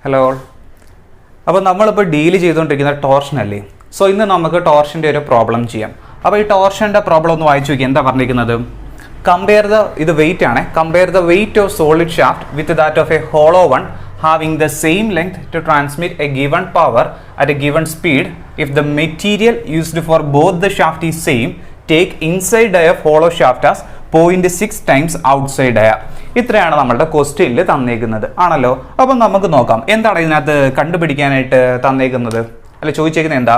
Hello. അപ്പോൾ നമ്മളിപ്പോൾ deal ചെയ്തുകൊണ്ടിരിക്കുന്ന ടോർഷൻ അല്ലേ. സോ ഇന്ന് നമുക്ക് ടോർഷൻ്റെ ഒരു പ്രോബ്ലം ചെയ്യാം. അപ്പോൾ ഈ ടോർഷൻ്റെ പ്രോബ്ലം ഒന്ന് വായിച്ചു നോക്കി. എന്താ പറഞ്ഞിരിക്കുന്നത്? ഇത് വെയിറ്റ് ആണ്. Compare the wait of solid shaft with that of A hollow one having the same length to transmit a given power at a given speed. If the material used for both the shaft is same, take inside dia of hollow shaft as 0.6 times outside dia. ഇത്രയാണ് നമ്മളുടെ ക്വസ്റ്റ്യനിൽ തന്നേക്കുന്നത് ആണല്ലോ. അപ്പം നമുക്ക് നോക്കാം എന്താണ് ഇതിനകത്ത് കണ്ടുപിടിക്കാനായിട്ട് തന്നേക്കുന്നത്, അല്ല ചോദിച്ചേക്കുന്നത് എന്താ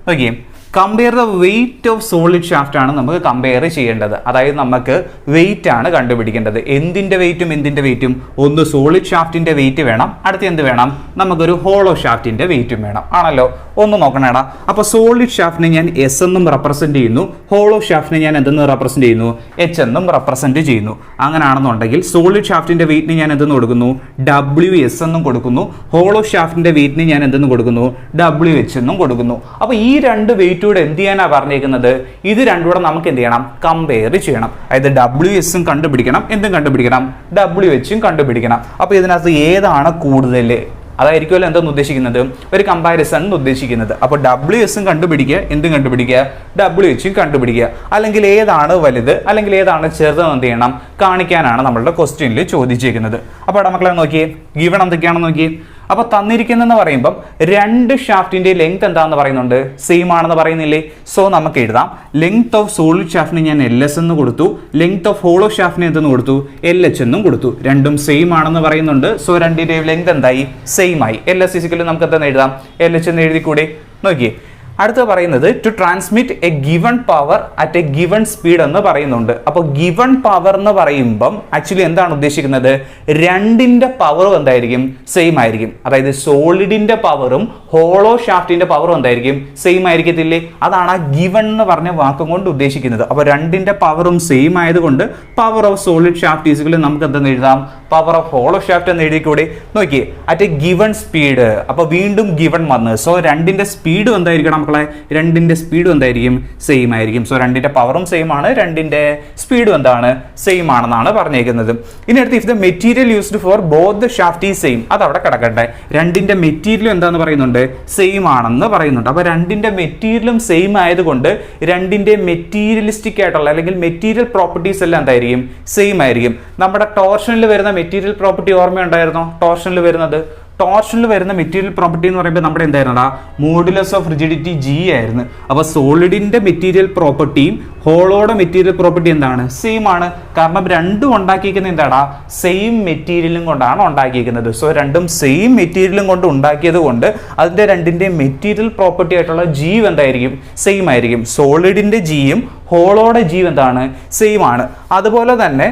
നോക്കിയേ. Compare the wait of solid shaft ആണ് നമുക്ക് കമ്പയർ ചെയ്യേണ്ടത്. അതായത് നമുക്ക് വെയിറ്റ് ആണ് കണ്ടുപിടിക്കേണ്ടത്. എന്തിൻ്റെ വെയിറ്റും ഒന്ന് സോളിഡ് ഷാഫ്റ്റിൻ്റെ വെയിറ്റ് വേണം, അടുത്ത് എന്ത് വേണം, നമുക്കൊരു ഹോളോ ഷാഫ്റ്റിൻ്റെ വെയിറ്റും വേണം ആണല്ലോ. ഒന്ന് നോക്കണേടാ. അപ്പോൾ സോളിഡ് ഷാഫ്റ്റിനെ ഞാൻ എസ് എന്നും റെപ്രസെൻറ്റ് ചെയ്യുന്നു, ഹോളോ ഷാഫ്റ്റിനെ ഞാൻ എന്തെന്ന് റെപ്രസെൻറ്റ് ചെയ്യുന്നു, എച്ച് എന്നും റെപ്രസെൻറ്റ് ചെയ്യുന്നു. അങ്ങനെയാണെന്നുണ്ടെങ്കിൽ സോളിഡ് ഷാഫ്റ്റിൻ്റെ വെയിറ്റിന് ഞാൻ എന്തെന്ന് കൊടുക്കുന്നു, ഡബ്ല്യു എസ് എന്നും കൊടുക്കുന്നു. ഹോളോ ഷാഫ്റ്റിൻ്റെ വെയിറ്റിന് ഞാൻ എന്തെന്ന് കൊടുക്കുന്നു, ഡബ്ല്യു എച്ച് എന്നും കൊടുക്കുന്നു. അപ്പോൾ ഈ രണ്ട് വെയിറ്റ് എന്ത് ചെയ്യാനാ പറഞ്ഞേക്കുന്നത്, ഇത് രണ്ടുകൂടെ നമുക്ക് എന്ത് ചെയ്യണം, കമ്പയർ ചെയ്യണം. അതായത് ഡബ്ല്യു എസും കണ്ടുപിടിക്കണം, എന്തും കണ്ടുപിടിക്കണം, ഡബ്ല്യു എച്ചും കണ്ടുപിടിക്കണം. അപ്പോൾ ഇതിനകത്ത് ഏതാണ് കൂടുതൽ, അതായിരിക്കുമല്ലോ എന്തെന്ന് ഉദ്ദേശിക്കുന്നത്, ഒരു കമ്പാരിസൺ ഉദ്ദേശിക്കുന്നത്. അപ്പോൾ ഡബ്ല്യു എസും കണ്ടുപിടിക്കുക, എന്തും കണ്ടുപിടിക്കുക, ഡബ്ല്യു എച്ചും കണ്ടുപിടിക്കുക. അല്ലെങ്കിൽ ഏതാണ് വലുത് അല്ലെങ്കിൽ ഏതാണ് ചെറുതെന്ന് എന്ത് ചെയ്യണം, കാണിക്കാനാണ് നമ്മളുടെ ക്വസ്റ്റ്യനിൽ ചോദിച്ചിരിക്കുന്നത്. അപ്പോൾ മക്കളെ നോക്കിയേ, ഗിവൺ എന്തൊക്കെയാണെന്ന് നോക്കിയേ. അപ്പോൾ തന്നിരിക്കുന്നതെന്ന് പറയുമ്പം രണ്ട് ഷാഫ്റ്റിന്റെ ലെങ്ത് എന്താണെന്ന് പറയുന്നുണ്ട്, സെയിം ആണെന്ന് പറയുന്നില്ലേ. സോ നമുക്ക് എഴുതാം, ലെങ്ത് ഓഫ് സോളിഡ് ഷാഫ്റ്റിന് ഞാൻ എൽ എസ് എന്ന് കൊടുത്തു, ലെങ്ത് ഓഫ് ഹോളോ ഷാഫ്റ്റിന് എന്തെന്ന് കൊടുത്തു, എൽ എച്ച് എന്നും കൊടുത്തു. രണ്ടും സെയിം ആണെന്ന് പറയുന്നുണ്ട്. സോ രണ്ടിന്റെയും ലെങ്ത് എന്തായി, സെയിം ആയി. എൽ എസ് ഫിസിക്കലി നമുക്ക് എന്താ എഴുതാം, എൽ എച്ച് എന്ന് എഴുതിക്കൂടെ. നോക്കിയേ, അടുത്ത പറയുന്നത് to transmit a given power at a given speed എന്ന് പറയുന്നുണ്ട്. അപ്പോൾ ഗിവൺ പവർ എന്ന് പറയുമ്പം ആക്ച്വലി എന്താണ് ഉദ്ദേശിക്കുന്നത്, രണ്ടിന്റെ പവറും എന്തായിരിക്കും, സെയിം ആയിരിക്കും. അതായത് സോളിഡിന്റെ പവറും ഹോളോ ഷാഫ്റ്റിന്റെ പവറും എന്തായിരിക്കും, സെയിം ആയിരിക്കത്തില്ലേ. അതാണ് ആ ഗിവൺ എന്ന് പറഞ്ഞ വാക്കും കൊണ്ട് ഉദ്ദേശിക്കുന്നത്. അപ്പോൾ രണ്ടിന്റെ പവറും സെയിം ആയതുകൊണ്ട് പവർ ഓഫ് സോളിഡ് ഷാഫ്റ്റ് ഈസിക്കലി നമുക്ക് എന്തെന്ന് എഴുതാം, പവർ ഓഫ് ഹോളോ ഷാഫ്റ്റ് എന്ന് എഴുതിക്കൂടെ. നോക്കിയേ, അറ്റ് എ ഗിവൺ സ്പീഡ്. അപ്പോൾ വീണ്ടും ഗിവൺ വന്ന്, സോ രണ്ടിന്റെ സ്പീഡും എന്തായിരിക്കണം മക്കളെ, രണ്ടിന്റെ സ്പീഡും എന്തായിരിക്കും, സെയിം ആയിരിക്കും. സോ രണ്ടിന്റെ പവറും സെയിം ആണ്, രണ്ടിന്റെ സ്പീഡും എന്താണ്, സെയിം ആണെന്നാണ് പറഞ്ഞേക്കുന്നത്. ഇനി അടുത്ത് if the material used for both the shaft is same, അത് അവിടെ കിടക്കട്ടെ. രണ്ടിന്റെ മെറ്റീരിയൽ എന്താന്ന് പറയുന്നുണ്ട്, സെയിം ആണെന്ന് പറയുന്നുണ്ട്. അപ്പൊ രണ്ടിന്റെ മെറ്റീരിയലും സെയിം ആയതുകൊണ്ട് രണ്ടിന്റെ മെറ്റീരിയലിസ്റ്റിക് ആയിട്ടുള്ള അല്ലെങ്കിൽ മെറ്റീരിയൽ പ്രോപ്പർട്ടീസ് എല്ലാം എന്തായിരിക്കും, സെയിം ആയിരിക്കും. നമ്മുടെ ടോർഷനിൽ വരുന്ന മെറ്റീരിയൽ പ്രോപ്പർട്ടി ഓർമ്മയുണ്ടായിരുന്നോ? ടോർഷനിൽ വരുന്ന മെറ്റീരിയൽ പ്രോപ്പർട്ടി എന്ന് പറയുമ്പോൾ നമ്മുടെ എന്തായിരുന്നടാ, മോഡുലസ് ഓഫ് റിജിഡിറ്റി ജി ആയിരുന്നു. അപ്പോൾ സോളിഡിന്റെ മെറ്റീരിയൽ പ്രോപ്പർട്ടിയും ഹോളോയുടെ മെറ്റീരിയൽ പ്രോപ്പർട്ടി എന്താണ്, സെയിം ആണ്. കാരണം രണ്ടും ഉണ്ടാക്കിയിരിക്കുന്നത് എന്താടാ, സെയിം മെറ്റീരിയലും കൊണ്ടാണ് ഉണ്ടാക്കിയിരിക്കുന്നത്. സോ രണ്ടും സെയിം മെറ്റീരിയലും കൊണ്ട് ഉണ്ടാക്കിയത് കൊണ്ട് അതിന്റെ രണ്ടിന്റെ മെറ്റീരിയൽ പ്രോപ്പർട്ടി ആയിട്ടുള്ള ജി എന്തായിരിക്കും, സെയിം ആയിരിക്കും. സോളിഡിന്റെ ജിയും ഹോളോയുടെ ജി എന്താണ്, സെയിം ആണ്. അതുപോലെ തന്നെ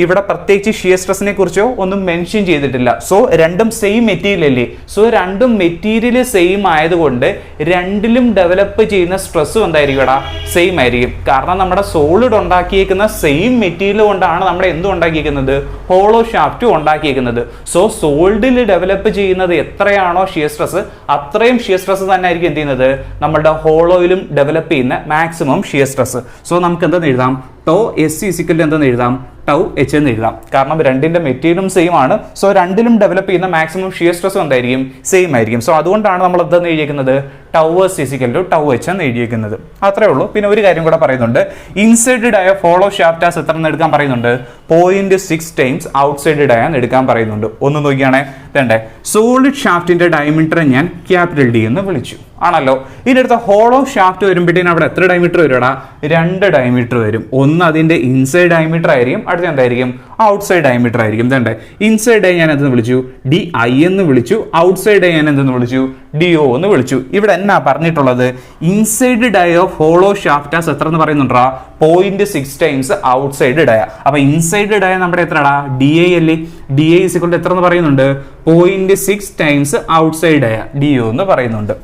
ഇവിടെ പ്രത്യേകിച്ച് ഷിയർ സ്ട്രെസ്സിനെ കുറിച്ചോ ഒന്നും മെൻഷൻ ചെയ്തിട്ടില്ല. സോ രണ്ടും സെയിം മെറ്റീരിയൽ അല്ലേ. സോ രണ്ടും മെറ്റീരിയൽ സെയിം ആയതുകൊണ്ട് രണ്ടിലും ഡെവലപ്പ് ചെയ്യുന്ന സ്ട്രെസ്സും എന്തായിരിക്കും, സെയിം ആയിരിക്കും. കാരണം നമ്മുടെ സോളിഡ് ഉണ്ടാക്കിയേക്കുന്ന സെയിം മെറ്റീരിയൽ കൊണ്ടാണ് നമ്മുടെ എന്തും ഉണ്ടാക്കിയിരിക്കുന്നത്, ഹോളോ ഷാഫ്റ്റ് ഉണ്ടാക്കിയിരിക്കുന്നത്. സോ സോളിഡിൽ ഡെവലപ്പ് ചെയ്യുന്നത് എത്രയാണോ ഷിയർ സ്ട്രെസ്, അത്രയും ഷിയർ സ്ട്രെസ് തന്നെ ആയിരിക്കും എന്ത് ചെയ്യുന്നത്, നമ്മുടെ ഹോളോയിലും ഡെവലപ്പ് ചെയ്യുന്ന മാക്സിമം ഷിയർ സ്ട്രെസ്. സോ നമുക്ക് എന്താന്ന് എഴുതാം, ടോ എസ് ഇസിക്കൽ എന്തെന്ന് എഴുതാം, ടൗ എച്ച് എന്ന് എഴുതാം. കാരണം രണ്ടിന്റെ മെറ്റീരിയലും സെയിം ആണ്. സോ രണ്ടിലും ഡെവലപ്പ് ചെയ്യുന്ന മാക്സിമം ഷിയർ സ്ട്രെസ് എന്തായിരിക്കും, സെയിം ആയിരിക്കും. സോ അതുകൊണ്ടാണ് നമ്മൾ എന്തെന്ന് എഴുതിയിരിക്കുന്നത്, tau S is equal to tau H എന്ന് എഴുതിയിരിക്കുന്നത്. അത്രേ ഉള്ളൂ. പിന്നെ ഒരു കാര്യം കൂടെ പറയുന്നുണ്ട്, ഇൻസൈഡ് ആയ ഹോളോ ഷാഫ്റ്റ് ആസ് എത്ര എടുക്കാൻ പറയുന്നുണ്ട്, 0.6 ടൈംസ് ഔട്ട്സൈഡ് ഡയ എടുക്കാൻ പറയുന്നുണ്ട്. ഒന്ന് നോക്കിയാണേ, വേണ്ടേ, സോളിഡ് ഷാഫ്റ്റിന്റെ ഡയമീറ്റർ ഞാൻ ക്യാപിറ്റൽ ഡി എന്ന് വിളിച്ചു ആണല്ലോ. ഇതിനടുത്ത ഹോളോ ഷാഫ്റ്റ് വരുമ്പോഴത്തേനും അവിടെ എത്ര ഡയമീറ്റർ വരുടാ, 2 ഡയമീറ്റർ വരും. ഒന്ന് അതിന്റെ ഇൻസൈഡ് ഡയമീറ്റർ ആയിരിക്കും, അടുത്ത എന്തായിരിക്കും, ഔട്ട്സൈഡ് ഡയമീറ്റർ ആയിരിക്കും. ഇതേണ്ടേ, ഇൻസൈഡ് ഡൈ ഞാൻ എന്തെന്ന് വിളിച്ചു, ഡി ഐ എന്ന് വിളിച്ചു. ഔട്ട്സൈഡ് ഡൈ ഞാൻ എന്തെന്ന് വിളിച്ചു, ഡി ഒ എന്ന് വിളിച്ചു. ഇവിടെ എന്നാ പറഞ്ഞിട്ടുള്ളത്, inside dia of hollow shaft as എത്ര എന്ന് പറയുന്നുണ്ടാ, 0.6 ടൈംസ് ഔട്ട്സൈഡ് ഡയ. അപ്പൊ ഇൻസൈഡ് ഡയ നമ്മുടെ എത്രടാ, ഡി ഐ അല്ലേ. ഡി ഐ ഇസിക്വൽ എത്ര എന്ന് പറയുന്നുണ്ട്, 0.6 ടൈംസ് ഔട്ട്സൈഡ് ഡയ, ഡി ഒ എന്ന് പറയുന്നുണ്ട്.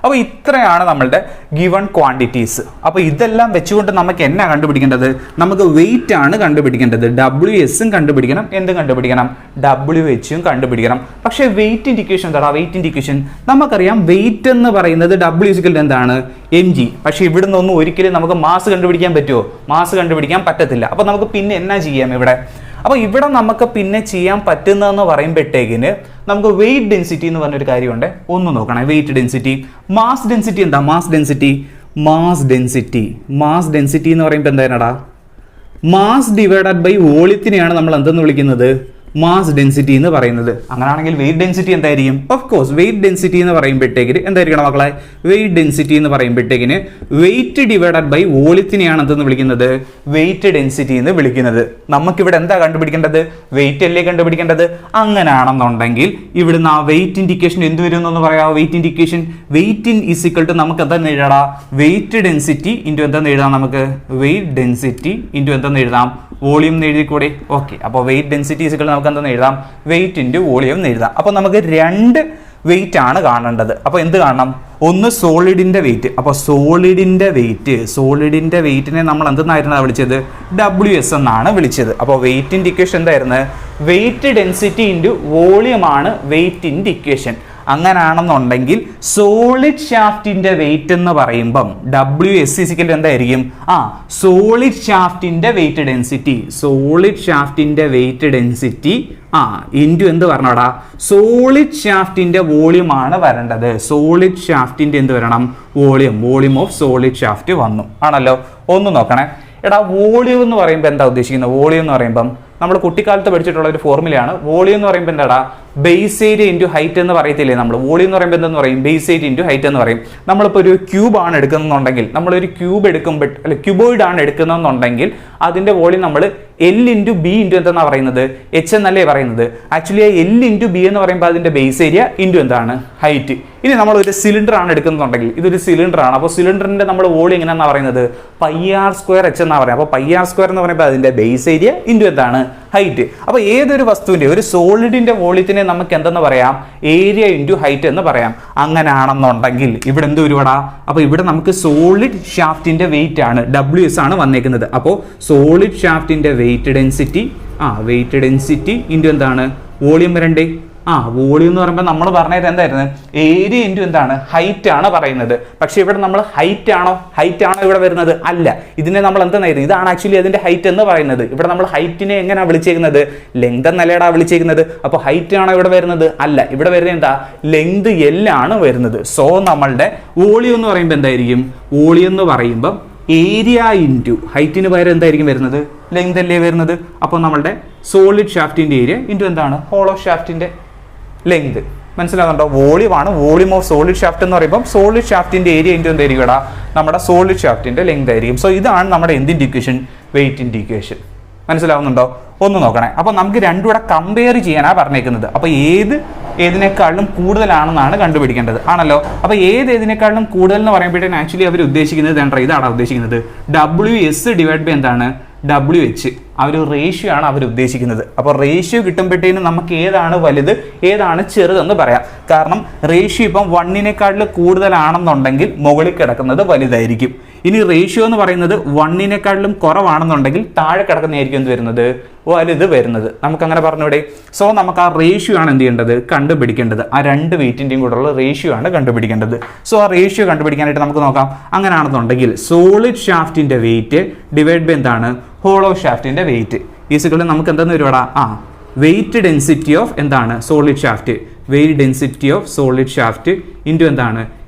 അപ്പോൾ ഇത്രയാണ് നമ്മളുടെ ഗിവൺ ക്വാണ്ടിറ്റീസ്. അപ്പോൾ ഇതെല്ലാം വെച്ചുകൊണ്ട് നമുക്ക് എന്നാ കണ്ടുപിടിക്കേണ്ടത്, നമുക്ക് വെയിറ്റ് ആണ് കണ്ടുപിടിക്കേണ്ടത്. ഡബ്ല്യു എസും കണ്ടുപിടിക്കണം, എന്തും കണ്ടുപിടിക്കണം, ഡബ്ല്യു എച്ചും കണ്ടുപിടിക്കണം. പക്ഷേ വെയിറ്റിന്റെ ഇക്വേഷൻ എന്താ, വെയിറ്റിന്റെ ഇക്വേഷൻ നമുക്കറിയാം. വെയിറ്റ് എന്ന് പറയുന്നത് ഡബ്ല്യു ഇസിക്കൽ എന്താണ്, എം ജി. പക്ഷേ ഇവിടുന്ന് ഒന്നും ഒരിക്കലും നമുക്ക് മാസ് കണ്ടുപിടിക്കാൻ പറ്റുമോ, മാസ് കണ്ടുപിടിക്കാൻ പറ്റത്തില്ല. അപ്പോൾ നമുക്ക് പിന്നെ എന്നാ ചെയ്യാം, ഇവിടെ അപ്പോൾ ഇവിടെ നമുക്ക് പിന്നെ ചെയ്യാൻ പറ്റുന്നതെന്ന് പറയുമ്പോഴത്തേക്കിന് നമുക്ക് വെയിറ്റ് ഡെൻസിറ്റി എന്ന് പറഞ്ഞൊരു കാര്യമുണ്ട്. ഒന്ന് നോക്കണേ, വെയിറ്റ് ഡെൻസിറ്റി. മാസ് ഡെൻസിറ്റി എന്താ? മാസ് ഡെൻസിറ്റി എന്ന് പറയുമ്പോൾ എന്തായാലടാ, മാസ് ഡിവൈഡഡ് ബൈ വോളിയത്തിനെയാണ് നമ്മൾ എന്തെന്ന് വിളിക്കുന്നത്? മാസ് ഡെൻസിറ്റി എന്ന് പറയുന്നത്. അങ്ങനെയാണെങ്കിൽ വെയിറ്റ് ഡെൻസിറ്റി എന്തായിരിക്കും? ഓഫ് കോഴ്സ് വെയിറ്റ് ഡെൻസിറ്റി എന്ന് പറയുമ്പോഴത്തേക്കിന് എന്തായിരിക്കണം മക്കളെ? വെയിറ്റ് ഡെൻസിറ്റി എന്ന് പറയുമ്പോഴത്തേക്കിന് വെയിറ്റ് ഡിവൈഡഡ് ബൈ വോളിയത്തിനെയാണ് എന്തെന്ന് വിളിക്കുന്നത്? വെയിറ്റ് ഡെൻസിറ്റി എന്ന് വിളിക്കുന്നത്. നമുക്കിവിടെ എന്താ കണ്ടുപിടിക്കേണ്ടത്? വെയിറ്റ് അല്ലേ കണ്ടുപിടിക്കേണ്ടത്? അങ്ങനെയാണെന്നുണ്ടെങ്കിൽ ഇവിടുന്ന് ആ വെയിറ്റ് ഇൻഡിക്കേഷൻ എന്ത് വരും എന്നൊന്ന് പറയാമോ? Weight indication, weight in is equal to നമുക്ക് എന്താ എഴുതാ? വെയിറ്റ് ഡെൻസിറ്റി ഇൻറ്റു എന്താന്ന് എഴുതാം നമുക്ക്? വെയിറ്റ് ഡെൻസിറ്റി ഇൻറ്റു എന്താന്ന് എഴുതാം? വോളിയം എന്ന് എഴുതിക്കൂടെ? ഓക്കെ, അപ്പോൾ വെയിറ്റ് ഡെൻസിറ്റി ഈസ് ഈക്വൽ നമുക്ക് എന്താന്ന് എഴുതാം? വെയിറ്റ് ഇൻറ്റു വോളിയം എന്ന് എഴുതാം. അപ്പോൾ നമുക്ക് രണ്ട് വെയിറ്റ് ആണ് കാണേണ്ടത്. അപ്പോൾ എന്ത് കാണണം? ഒന്ന് സോളിഡിന്റെ വെയിറ്റ്. അപ്പോൾ സോളിഡിന്റെ വെയിറ്റിനെ നമ്മൾ എന്തെന്നായിരുന്നു വിളിച്ചത്? WS എന്നാണ് വിളിച്ചത്. അപ്പോൾ വെയിറ്റിന്റെ ഇക്വേഷൻ എന്തായിരുന്നു? വെയിറ്റ് ഡെൻസിറ്റി ഇൻറ്റു വോളിയം ആണ് വെയിറ്റിന്റെ ഇക്വേഷൻ. അങ്ങനെയാണെന്നുണ്ടെങ്കിൽ സോളിഡ് ഷാഫ്റ്റിന്റെ വെയിറ്റ് എന്ന് പറയുമ്പം WS = എന്തായിരിക്കും? സോളിഡ് ഷാഫ്റ്റിന്റെ വെയിറ്റ് ഡെൻസിറ്റി ഇൻറ്റു എന്ത് പറഞ്ഞോടാ? സോളിഡ് ഷാഫ്റ്റിന്റെ വോളിയം ആണ് വരേണ്ടത്. സോളിഡ് ഷാഫ്റ്റിന്റെ എന്ത് വരണം? വോളിയം ഓഫ് സോളിഡ് ഷാഫ്റ്റ് വന്നു. ആണല്ലോ? ഒന്ന് നോക്കണേ. എടാ, വോളിയം എന്ന് പറയുമ്പോൾ എന്താ ഉദ്ദേശിക്കുന്നത്? വോളിയം എന്ന് പറയുമ്പം നമ്മൾ കുട്ടിക്കാലത്ത് പഠിച്ചിട്ടുള്ള ഒരു ഫോർമുലയാണ്. വോളിയം എന്ന് പറയുമ്പോൾ എന്താടാ? ബേസ് ഏരിയ ഇൻറ്റു ഹൈറ്റ് എന്ന് പറയത്തില്ലേ നമ്മൾ? വോളിയം എന്ന് പറയുമ്പോൾ എന്തെന്ന് പറയും? ബേസ് ഏരിയ ഇൻറ്റു ഹൈറ്റ് എന്ന് പറയും. നമ്മളിപ്പോൾ ഒരു ക്യൂബ് ആണ് എടുക്കുന്നുണ്ടെങ്കിൽ, നമ്മളൊരു ക്യൂബ് എടുക്കുമ്പോൾ ക്യൂബോയിഡ് ആണ് എടുക്കുന്നതെന്നുണ്ടെങ്കിൽ അതിന്റെ വോളിയം നമ്മൾ L ഇൻറ്റു ബി ഇൻറ്റു എന്താ പറയുന്നത്? H എന്നല്ലേ പറയുന്നത്? ആക്ച്വലി L ഇൻറ്റു ബി എന്ന് പറയുമ്പോൾ അതിന്റെ ബേസ് ഏരിയ ഇൻറ്റു എന്താണ്? ഹൈറ്റ്. ഇനി നമ്മൾ ഒരു സിലിണ്ടർ ആണ് എടുക്കുന്നുണ്ടെങ്കിൽ, ഇതൊരു സിലിണ്ടർ ആണ്. അപ്പോൾ സിലിണ്ടറിന്റെ നമ്മൾ വോളിയം എങ്ങനെയാണെന്ന് പറയുന്നത്? πr²h എന്നാ പറയുന്നത്. അപ്പോൾ πr² എന്ന് പറയുമ്പോൾ അതിന്റെ ബേസ് ഏരിയ ഇൻറ്റു എന്താണ്? ഹൈറ്റ്. അപ്പോൾ ഏതൊരു വസ്തുവിന്റെ, ഒരു സോളിഡിന്റെ വോളിയത്തിനെ നമുക്ക് എന്തെന്ന് പറയാം? ഏരിയ ഇൻറ്റു ഹൈറ്റ് എന്ന് പറയാം. അങ്ങനെയാണെന്നുണ്ടെങ്കിൽ ഇവിടെ എന്ത് വരുവാടാ? അപ്പോൾ ഇവിടെ നമുക്ക് സോളിഡ് ഷാഫ്റ്റിന്റെ വെയിറ്റ് ആണ്, WS ആണ് വന്നേക്കുന്നത്. അപ്പോൾ സോളിഡ് ഷാഫ്റ്റിന്റെ വെയിറ്റ് ഡെൻസിറ്റി ഇൻറ്റു എന്താണ്? വോളിയം വരണ്ടേ? വോളിയം എന്ന് പറയുമ്പോൾ നമ്മൾ പറഞ്ഞത് എന്തായിരുന്നു? ഏരിയ ഇൻറ്റു എന്താണ്? ഹൈറ്റ് ആണ് പറയുന്നത്. പക്ഷെ ഇവിടെ നമ്മൾ ഹൈറ്റ് ആണോ ഇവിടെ വരുന്നത്? അല്ല. ഇതിനെ നമ്മൾ എന്തായിരുന്നു? ഇതാണ് ആക്ച്വലി അതിന്റെ ഹൈറ്റ് എന്ന് പറയുന്നത്. ഇവിടെ നമ്മൾ ഹൈറ്റിനെ എങ്ങനെയാണ് വിളിച്ചേക്കുന്നത്? ലെങ്ത് എന്നല്ലേടാ വിളിച്ചേക്കുന്നത്. അപ്പോൾ ഹൈറ്റ് ആണോ ഇവിടെ വരുന്നത്? അല്ല. ഇവിടെ വരുന്നത് എന്താ? ലെങ്ത് L ആണ് വരുന്നത്. സോ നമ്മളുടെ വോളിയം എന്ന് പറയുമ്പോൾ എന്തായിരിക്കും? വോളിയം എന്ന് പറയുമ്പോൾ ഏരിയ ഇൻറ്റു ഹൈറ്റിന് പകരം എന്തായിരിക്കും വരുന്നത്? ലെങ്ത് അല്ലേ വരുന്നത്. അപ്പോൾ നമ്മളുടെ സോളിഡ് ഷാഫ്റ്റിന്റെ ഏരിയ ഇൻറ്റു എന്താണ്? ഹോളോ ഷാഫ്റ്റിന്റെ ലെങ്ത്. മനസ്സിലാകുന്നുണ്ടോ? വോളിയമാണ്. വോളിയം ഓഫ് സോളിഡ് ഷാഫ്റ്റ് എന്ന് പറയുമ്പോൾ സോളിഡ് ഷാഫ്റ്റിന്റെ ഏരിയ ഇൻറ്റു എന്തായിരിക്കും? നമ്മുടെ സോളിഡ് ഷാഫ്റ്റിന്റെ ലെങ്ത് ആയിരിക്കും. സോ ഇതാണ് നമ്മുടെ എന്തിന്റെ ഇക്വേഷൻ? വെയിറ്റിന്റെ ഇക്വേഷൻ. മനസ്സിലാവുന്നുണ്ടോ? ഒന്ന് നോക്കണേ. അപ്പോൾ നമുക്ക് രണ്ടും കൂടെ കമ്പയർ ചെയ്യാനാണ് പറഞ്ഞേക്കുന്നത്. അപ്പോൾ ഏതിനേക്കാളും കൂടുതലാണെന്നാണ് കണ്ടുപിടിക്കേണ്ടത്. ആണല്ലോ? അപ്പോൾ ഏതിനേക്കാളും കൂടുതൽ എന്ന് പറയുമ്പോഴത്തേക്കും ആക്ച്വലി അവർ ഉദ്ദേശിക്കുന്നത് ഇതാണ് ഉദ്ദേശിക്കുന്നത് WS ഡിവൈഡ് ബൈ എന്താണ്? WH. ആ ഒരു റേഷ്യോ ആണ് അവർ ഉദ്ദേശിക്കുന്നത്. അപ്പോൾ റേഷ്യോ കിട്ടുമ്പോഴത്തേനും നമുക്ക് ഏതാണ് വലുത് ഏതാണ് ചെറുതെന്ന് പറയാം. കാരണം റേഷ്യോ ഇപ്പം 1-നേക്കാളും കൂടുതലാണെന്നുണ്ടെങ്കിൽ മുകളിൽ കിടക്കുന്നത് വലുതായിരിക്കും. ഇനി റേഷ്യോ എന്ന് പറയുന്നത് 1-നേക്കാളും കുറവാണെന്നുണ്ടെങ്കിൽ താഴെ കിടക്കുന്നതായിരിക്കും എന്ത് വരുന്നത്? വലുത് വരുന്നത്. നമുക്കങ്ങനെ പറഞ്ഞൂടെ? സോ നമുക്ക് ആ റേഷ്യോ ആണ് എന്ത് ചെയ്യേണ്ടത്? കണ്ടുപിടിക്കേണ്ടത്. ആ രണ്ട് വെയിറ്റിൻ്റെയും കൂടെയുള്ള റേഷ്യോ ആണ് കണ്ടുപിടിക്കേണ്ടത്. സോ ആ റേഷ്യോ കണ്ടുപിടിക്കാനായിട്ട് നമുക്ക് നോക്കാം. അങ്ങനെയാണെന്നുണ്ടെങ്കിൽ സോളിഡ് ഷാഫ്റ്റിന്റെ വെയിറ്റ് ഡിവൈഡ് ബൈ എന്താണ്? ഹോളോ ഷാഫ്റ്റിന്റെ വെയിറ്റ് ഈസിക്കലും നമുക്ക് എന്തെന്ന് വരുവാടാ? വെയിറ്റ് ഡെൻസിറ്റി ഓഫ് എന്താണ്? Solid shaft. Weight density of solid shaft into എന്താണ്?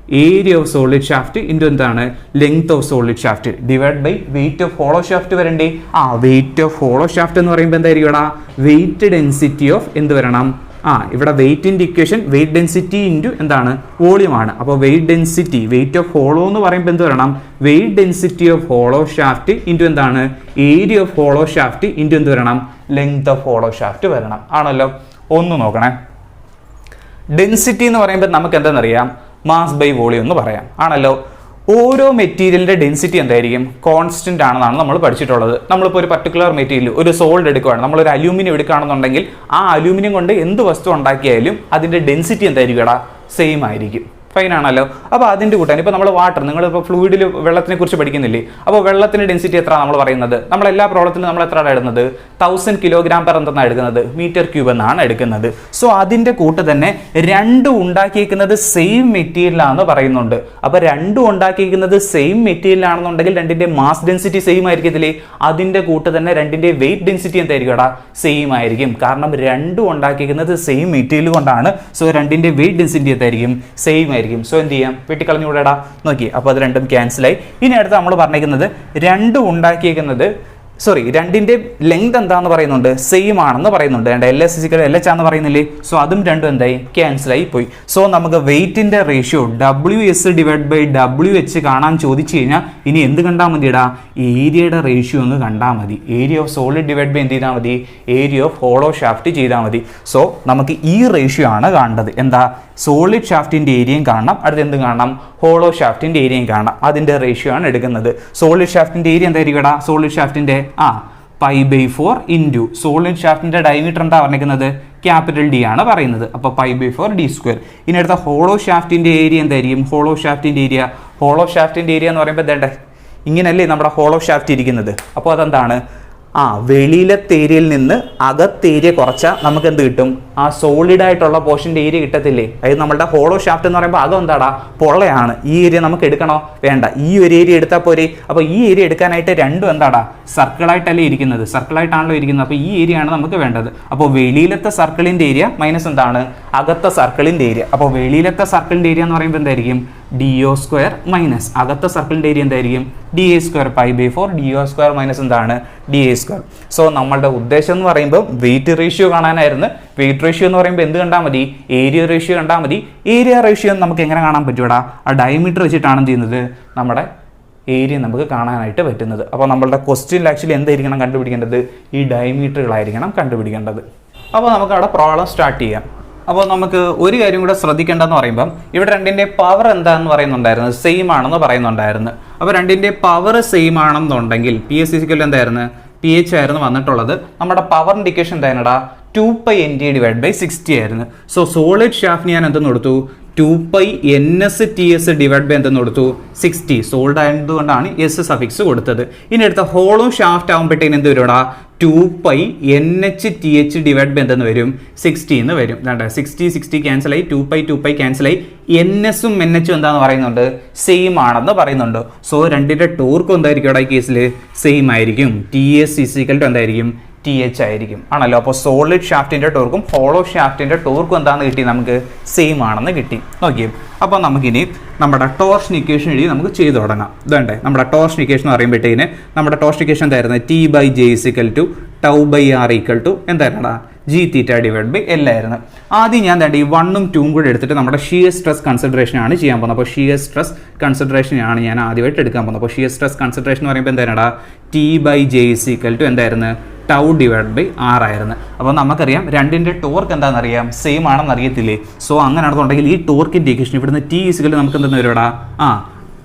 Area of solid shaft into എന്താണ്? Length of solid shaft divide by weight of hollow shaft വരണ്ടേ? വെയിറ്റ് ഓഫ് ഹോളോ ഷാഫ്റ്റ് എന്ന് പറയുമ്പോൾ എന്തായിരിക്കും? വെയിറ്റ് ഡെൻസിറ്റി ഓഫ് എന്ത് വരണം? ഇവിടെ വെയിറ്റിന്റെ ഇക്വേഷൻ വെയിറ്റ് ഡെൻസിറ്റി ഇൻറ്റു എന്താണ്? വോളിയം ആണ്. അപ്പോൾ wait density, weight of hollow എന്ന് പറയുമ്പോൾ എന്ത് വരണം? Weight density of hollow shaft into എന്താണ്? Area of hollow shaft into എന്ത് വരണം? ലെങ്ത് ഓഫ് ഹോളോ ഷാഫ്റ്റ് വരണം. ആണല്ലോ? ഒന്ന് നോക്കണേ. ഡെൻസിറ്റി എന്ന് പറയുമ്പോൾ നമുക്ക് എന്താണെന്നറിയാം? മാസ് ബൈ വോളിയം എന്ന് പറയാം. ആണല്ലോ? ഓരോ മെറ്റീരിയലിന്റെ ഡെൻസിറ്റി എന്തായിരിക്കും? കോൺസ്റ്റന്റ് ആണെന്നാണ് നമ്മൾ പഠിച്ചിട്ടുള്ളത്. നമ്മളിപ്പോൾ ഒരു പർട്ടിക്കുലർ മെറ്റീരിയൽ, ഒരു സോൾഡ് എടുക്കുകയാണ്, നമ്മളൊരു അലൂമിനിയം എടുക്കുകയാണെന്നുണ്ടെങ്കിൽ ആ അലൂമിനിയം കൊണ്ട് എന്ത് വസ്തു ഉണ്ടാക്കിയാലും അതിന്റെ ഡെൻസിറ്റി എന്തായിരിക്കും? സെയിം ആയിരിക്കും. ഫൈൻ ആണല്ലോ. അപ്പോൾ അതിൻ്റെ കൂട്ടാൻ ഇപ്പോൾ നമ്മൾ വാട്ടർ, നിങ്ങളിപ്പോൾ ഫ്ലൂയിഡിൽ വെള്ളത്തിനെ കുറിച്ച് പഠിക്കുന്നില്ലേ, അപ്പോൾ വെള്ളത്തിൻ്റെ ഡെൻസിറ്റി എത്ര നമ്മൾ പറയുന്നത്, നമ്മൾ എല്ലാ പ്രോബ്ലത്തിലും നമ്മൾ എത്രയാണ് എടുക്കുന്നത്, 1000 കിലോഗ്രാം പെർ എന്തെന്നാണ് എടുക്കുന്നത്, മീറ്റർ ക്യൂബ് എന്നാണ് എടുക്കുന്നത്. സോ അതിൻ്റെ കൂട്ട് തന്നെ രണ്ടും ഉണ്ടാക്കിയിരിക്കുന്നത് സെയിം മെറ്റീരിയലാണെന്ന് പറയുന്നുണ്ട്. അപ്പോൾ രണ്ടും ഉണ്ടാക്കിയിരിക്കുന്നത് സെയിം മെറ്റീരിയലാണെന്നുണ്ടെങ്കിൽ രണ്ടിൻ്റെ മാസ് ഡെൻസിറ്റി സെയിം ആയിരിക്കത്തില്ലേ, അതിൻ്റെ കൂട്ട് തന്നെ രണ്ടിൻ്റെ വെയിറ്റ് ഡെൻസിറ്റി എന്തായിരിക്കും എടാ, സെയിം ആയിരിക്കും. കാരണം രണ്ടും ഉണ്ടാക്കിയിരിക്കുന്നത് സെയിം മെറ്റീരിയൽ കൊണ്ടാണ്. സോ രണ്ടിൻ്റെ വെയിറ്റ് ഡെൻസിറ്റി എന്തായിരിക്കും, സെയിം ആയിരിക്കും. സോ എന്ത് ചെയ്യാം, വെട്ടിക്കളഞ്ഞുകൂടെടാ, നോക്കി. അപ്പോൾ അത് രണ്ടും ക്യാൻസലായി. ഇനി അടുത്ത് നമ്മൾ പറഞ്ഞിരിക്കുന്നത് രണ്ടും ഉണ്ടാക്കിയിരിക്കുന്നത് രണ്ടിൻ്റെ ലെങ്ത് എന്താന്ന് പറയുന്നുണ്ട്, സെയിം ആണെന്ന് പറയുന്നുണ്ട്. LS = LH ആണെന്ന് പറയുന്നില്ലേ. സോ അതും രണ്ടും എന്തായി, ക്യാൻസലായി പോയി. സോ നമുക്ക് വെയിറ്റിന്റെ റേഷ്യോ WS/WH കാണാൻ ചോദിച്ചു കഴിഞ്ഞാൽ ഇനി എന്ത് കണ്ടാൽ മതിയടാ, ഏരിയയുടെ റേഷ്യോ ഒന്ന് കണ്ടാൽ മതി. Area of solid divide by എന്ത് ചെയ്താൽ മതി, ഏരിയ ഓഫ് ഹോളോ ഷാഫ്റ്റ് ചെയ്താൽ മതി. സോ നമുക്ക് ഈ റേഷ്യോ ആണ് കാണേണ്ടത്. എന്താ, സോളിഡ് ഷാഫ്റ്റിന്റെ ഏരിയയും കാണണം, അടുത്ത് എന്ത് കാണണം, ഹോളോ ഷാഫ്റ്റിന്റെ ഏരിയയും കാണണം. അതിന്റെ റേഷ്യോ ആണ് എടുക്കുന്നത്. സോളിഡ് ഷാഫ്റ്റിന്റെ ഏരിയ എന്തായിരിക്കും, സോളിഡ് ഷാഫ്റ്റിന്റെ π/4 ഇൻറ്റു സോളിഡ് ഷാഫ്റ്റിന്റെ ഡയമീറ്റർ എന്താ പറഞ്ഞിരിക്കുന്നത്, D ആണ് പറയുന്നത്. അപ്പോൾ π/4 d². ഇനി അടുത്ത ഹോളോ ഷാഫ്റ്റിന്റെ ഏരിയ എന്തായിരിക്കും, ഹോളോ ഷാഫ്റ്റിന്റെ ഏരിയ എന്ന് പറയുമ്പോൾ എന്താ, ഇങ്ങനല്ലേ നമ്മുടെ ഹോളോ ഷാഫ്റ്റ് ഇരിക്കുന്നത്. അപ്പോൾ അതെന്താണ്, വെളിയിലത്തെ ഏരിയയിൽ നിന്ന് അകത്തെ ഏരിയ കുറച്ചാൽ നമുക്ക് എന്ത് കിട്ടും, ആ സോളിഡ് ആയിട്ടുള്ള പോർഷൻ്റെ ഏരിയ കിട്ടത്തില്ലേ. അതായത് നമ്മുടെ ഹോളോ ഷാഫ്റ്റ് എന്ന് പറയുമ്പോൾ അതും എന്താടാ, പൊള്ളയാണ്. ഈ ഏരിയ നമുക്ക് എടുക്കണോ, വേണ്ട, ഈ ഒരു ഏരിയ എടുത്താൽ പോരെ. അപ്പോൾ ഈ ഏരിയ എടുക്കാനായിട്ട് രണ്ടും എന്താടാ, സർക്കിളായിട്ടല്ലേ ഇരിക്കുന്നത്, സർക്കിളായിട്ടാണല്ലോ ഇരിക്കുന്നത്. അപ്പോൾ ഈ ഏരിയ ആണ് നമുക്ക് വേണ്ടത്. അപ്പോൾ വെളിയിലത്തെ സർക്കിളിൻ്റെ ഏരിയ മൈനസ് എന്താണ്, അകത്തെ സർക്കിളിൻ്റെ ഏരിയ. അപ്പോൾ വെളിയിലത്തെ സർക്കിളിൻ്റെ ഏരിയ എന്ന് പറയുമ്പോൾ എന്തായിരിക്കും, DO² മൈനസ് അകത്തെ സർക്കിളിൻ്റെ ഏരിയ എന്തായിരിക്കും, DA². π/4 DO² മൈനസ് എന്താണ്, DA². സോ നമ്മളുടെ ഉദ്ദേശം എന്ന് പറയുമ്പോൾ വെയിറ്റ് റേഷ്യോ കാണാനായിരുന്നു. വെയിറ്റ് റേഷ്യോ എന്ന് പറയുമ്പോൾ എന്ത് കണ്ടാൽ മതി, ഏരിയ റേഷ്യോ കണ്ടാൽ മതി. ഏരിയ റേഷ്യോ നമുക്ക് എങ്ങനെ കാണാൻ പറ്റൂടാ, ആ ഡയമീറ്റർ വെച്ചിട്ടാണ് എന്ത് ചെയ്യുന്നത്, നമ്മുടെ ഏരിയ നമുക്ക് കാണാനായിട്ട് പറ്റുന്നത്. അപ്പോൾ നമ്മളുടെ ക്വസ്റ്റ്യനിൽ ആക്ച്വലി എന്തായിരിക്കണം കണ്ടുപിടിക്കേണ്ടത്, ഈ ഡയമീറ്ററുകളായിരിക്കണം കണ്ടുപിടിക്കേണ്ടത്. അപ്പോൾ നമുക്ക് അവിടെ പ്രോബ്ലം സ്റ്റാർട്ട് ചെയ്യാം. അപ്പോൾ നമുക്ക് ഒരു കാര്യം കൂടെ ശ്രദ്ധിക്കേണ്ടതെന്ന് പറയുമ്പം ഇവിടെ രണ്ടിൻ്റെ പവർ എന്താണെന്ന് പറയുന്നുണ്ടായിരുന്നു, സെയിം ആണെന്ന് പറയുന്നുണ്ടായിരുന്നു. അപ്പോൾ രണ്ടിൻ്റെ പവർ സെയിം ആണെന്നുണ്ടെങ്കിൽ PS = എന്തായിരുന്നു, PH ആയിരുന്നു വന്നിട്ടുള്ളത്. നമ്മുടെ പവറിൻ്റെ ഇക്വേഷൻ എന്തായിരുന്നടാ, 2πNT/60 ആയിരുന്നു. സോ സോളിഡ് ഷാഫ്റ്റ് ഞാൻ എന്തെന്ന് കൊടുത്തു, 2πNSTS / എന്തെന്ന് കൊടുത്തു, 60. സോൾഡ് ആയതുകൊണ്ടാണ് S സഫിക്സ് കൊടുത്തത്. ഇനി അടുത്ത ഹോളോ ഷാഫ്റ്റ് ആകുമ്പോഴത്തേന് എന്ത് വരുവാ, 2πNHTH / എന്തെന്ന് വരും, 60 എന്ന് വരും. 60 ക്യാൻസലായി, 2π ക്യാൻസലായി. NS-ഉം NH-ഉം എന്താന്ന് പറയുന്നുണ്ട്, സെയിം ആണെന്ന് പറയുന്നുണ്ട്. സോ രണ്ടിൻ്റെ ടോർക്കും എന്തായിരിക്കും ഇവിടെ ഈ കേസിൽ, സെയിം ആയിരിക്കും. TS = എന്തായിരിക്കും, TH ആയിരിക്കും ആണല്ലോ. അപ്പോൾ സോളിഡ് ഷാഫ്റ്റിന്റെ ടോർക്കും ഹോളോ ഷാഫ്റ്റിന്റെ ടോർക്കും എന്താണെന്ന് കിട്ടി, നമുക്ക് സെയിം ആണെന്ന് കിട്ടി. നോക്കിയേ, അപ്പോൾ നമുക്കിനി നമ്മുടെ ടോർഷൻ ഇക്വേഷൻ എഴുതി നമുക്ക് ചെയ്തു തുടങ്ങാം. ഇതുണ്ടേ നമ്മുടെ ടോർഷൻ ഇക്വേഷൻ എന്ന് പറയുമ്പോഴത്തേന് നമ്മുടെ ടോർഷൻ ഇക്വേഷൻ എന്തായിരുന്നു, T/J = τ/r = എന്തായിരുന്നടാ, G∅L ആയിരുന്നു. ആദ്യം ഞാൻ ഈ 1ഉം 2ഉം കൂടെ എടുത്തിട്ട് നമ്മുടെ ഷിയർ സ്ട്രെസ് കൺസിഡറേഷൻ ആണ് ചെയ്യാൻ പോകുന്നത്. അപ്പോൾ ഷിയർ സ്ട്രെസ് കൺസിഡറേഷൻ ആണ് ഞാൻ ആദ്യമായിട്ട് എടുക്കാൻ പോകുന്നത്. അപ്പോൾ ഷിയർ സ്ട്രെസ് കൺസിഡറേഷൻ എന്ന് പറയുമ്പോൾ എന്തായിരുന്നടാ, T/J = എന്തായിരുന്നു, τ/r ആയിരുന്നു. അപ്പോൾ നമുക്കറിയാം രണ്ടിൻ്റെ ടോർക്ക് എന്താണെന്നറിയാം, സെയിം ആണെന്ന് അറിയത്തില്ലേ. സോ അങ്ങനെയാണെന്നുണ്ടെങ്കിൽ ഈ ടോർക്കിൻ്റെ ഇക്വേഷൻ ഇവിടുന്ന് T = നമുക്ക് എന്തെന്ന് വരുവാടാ,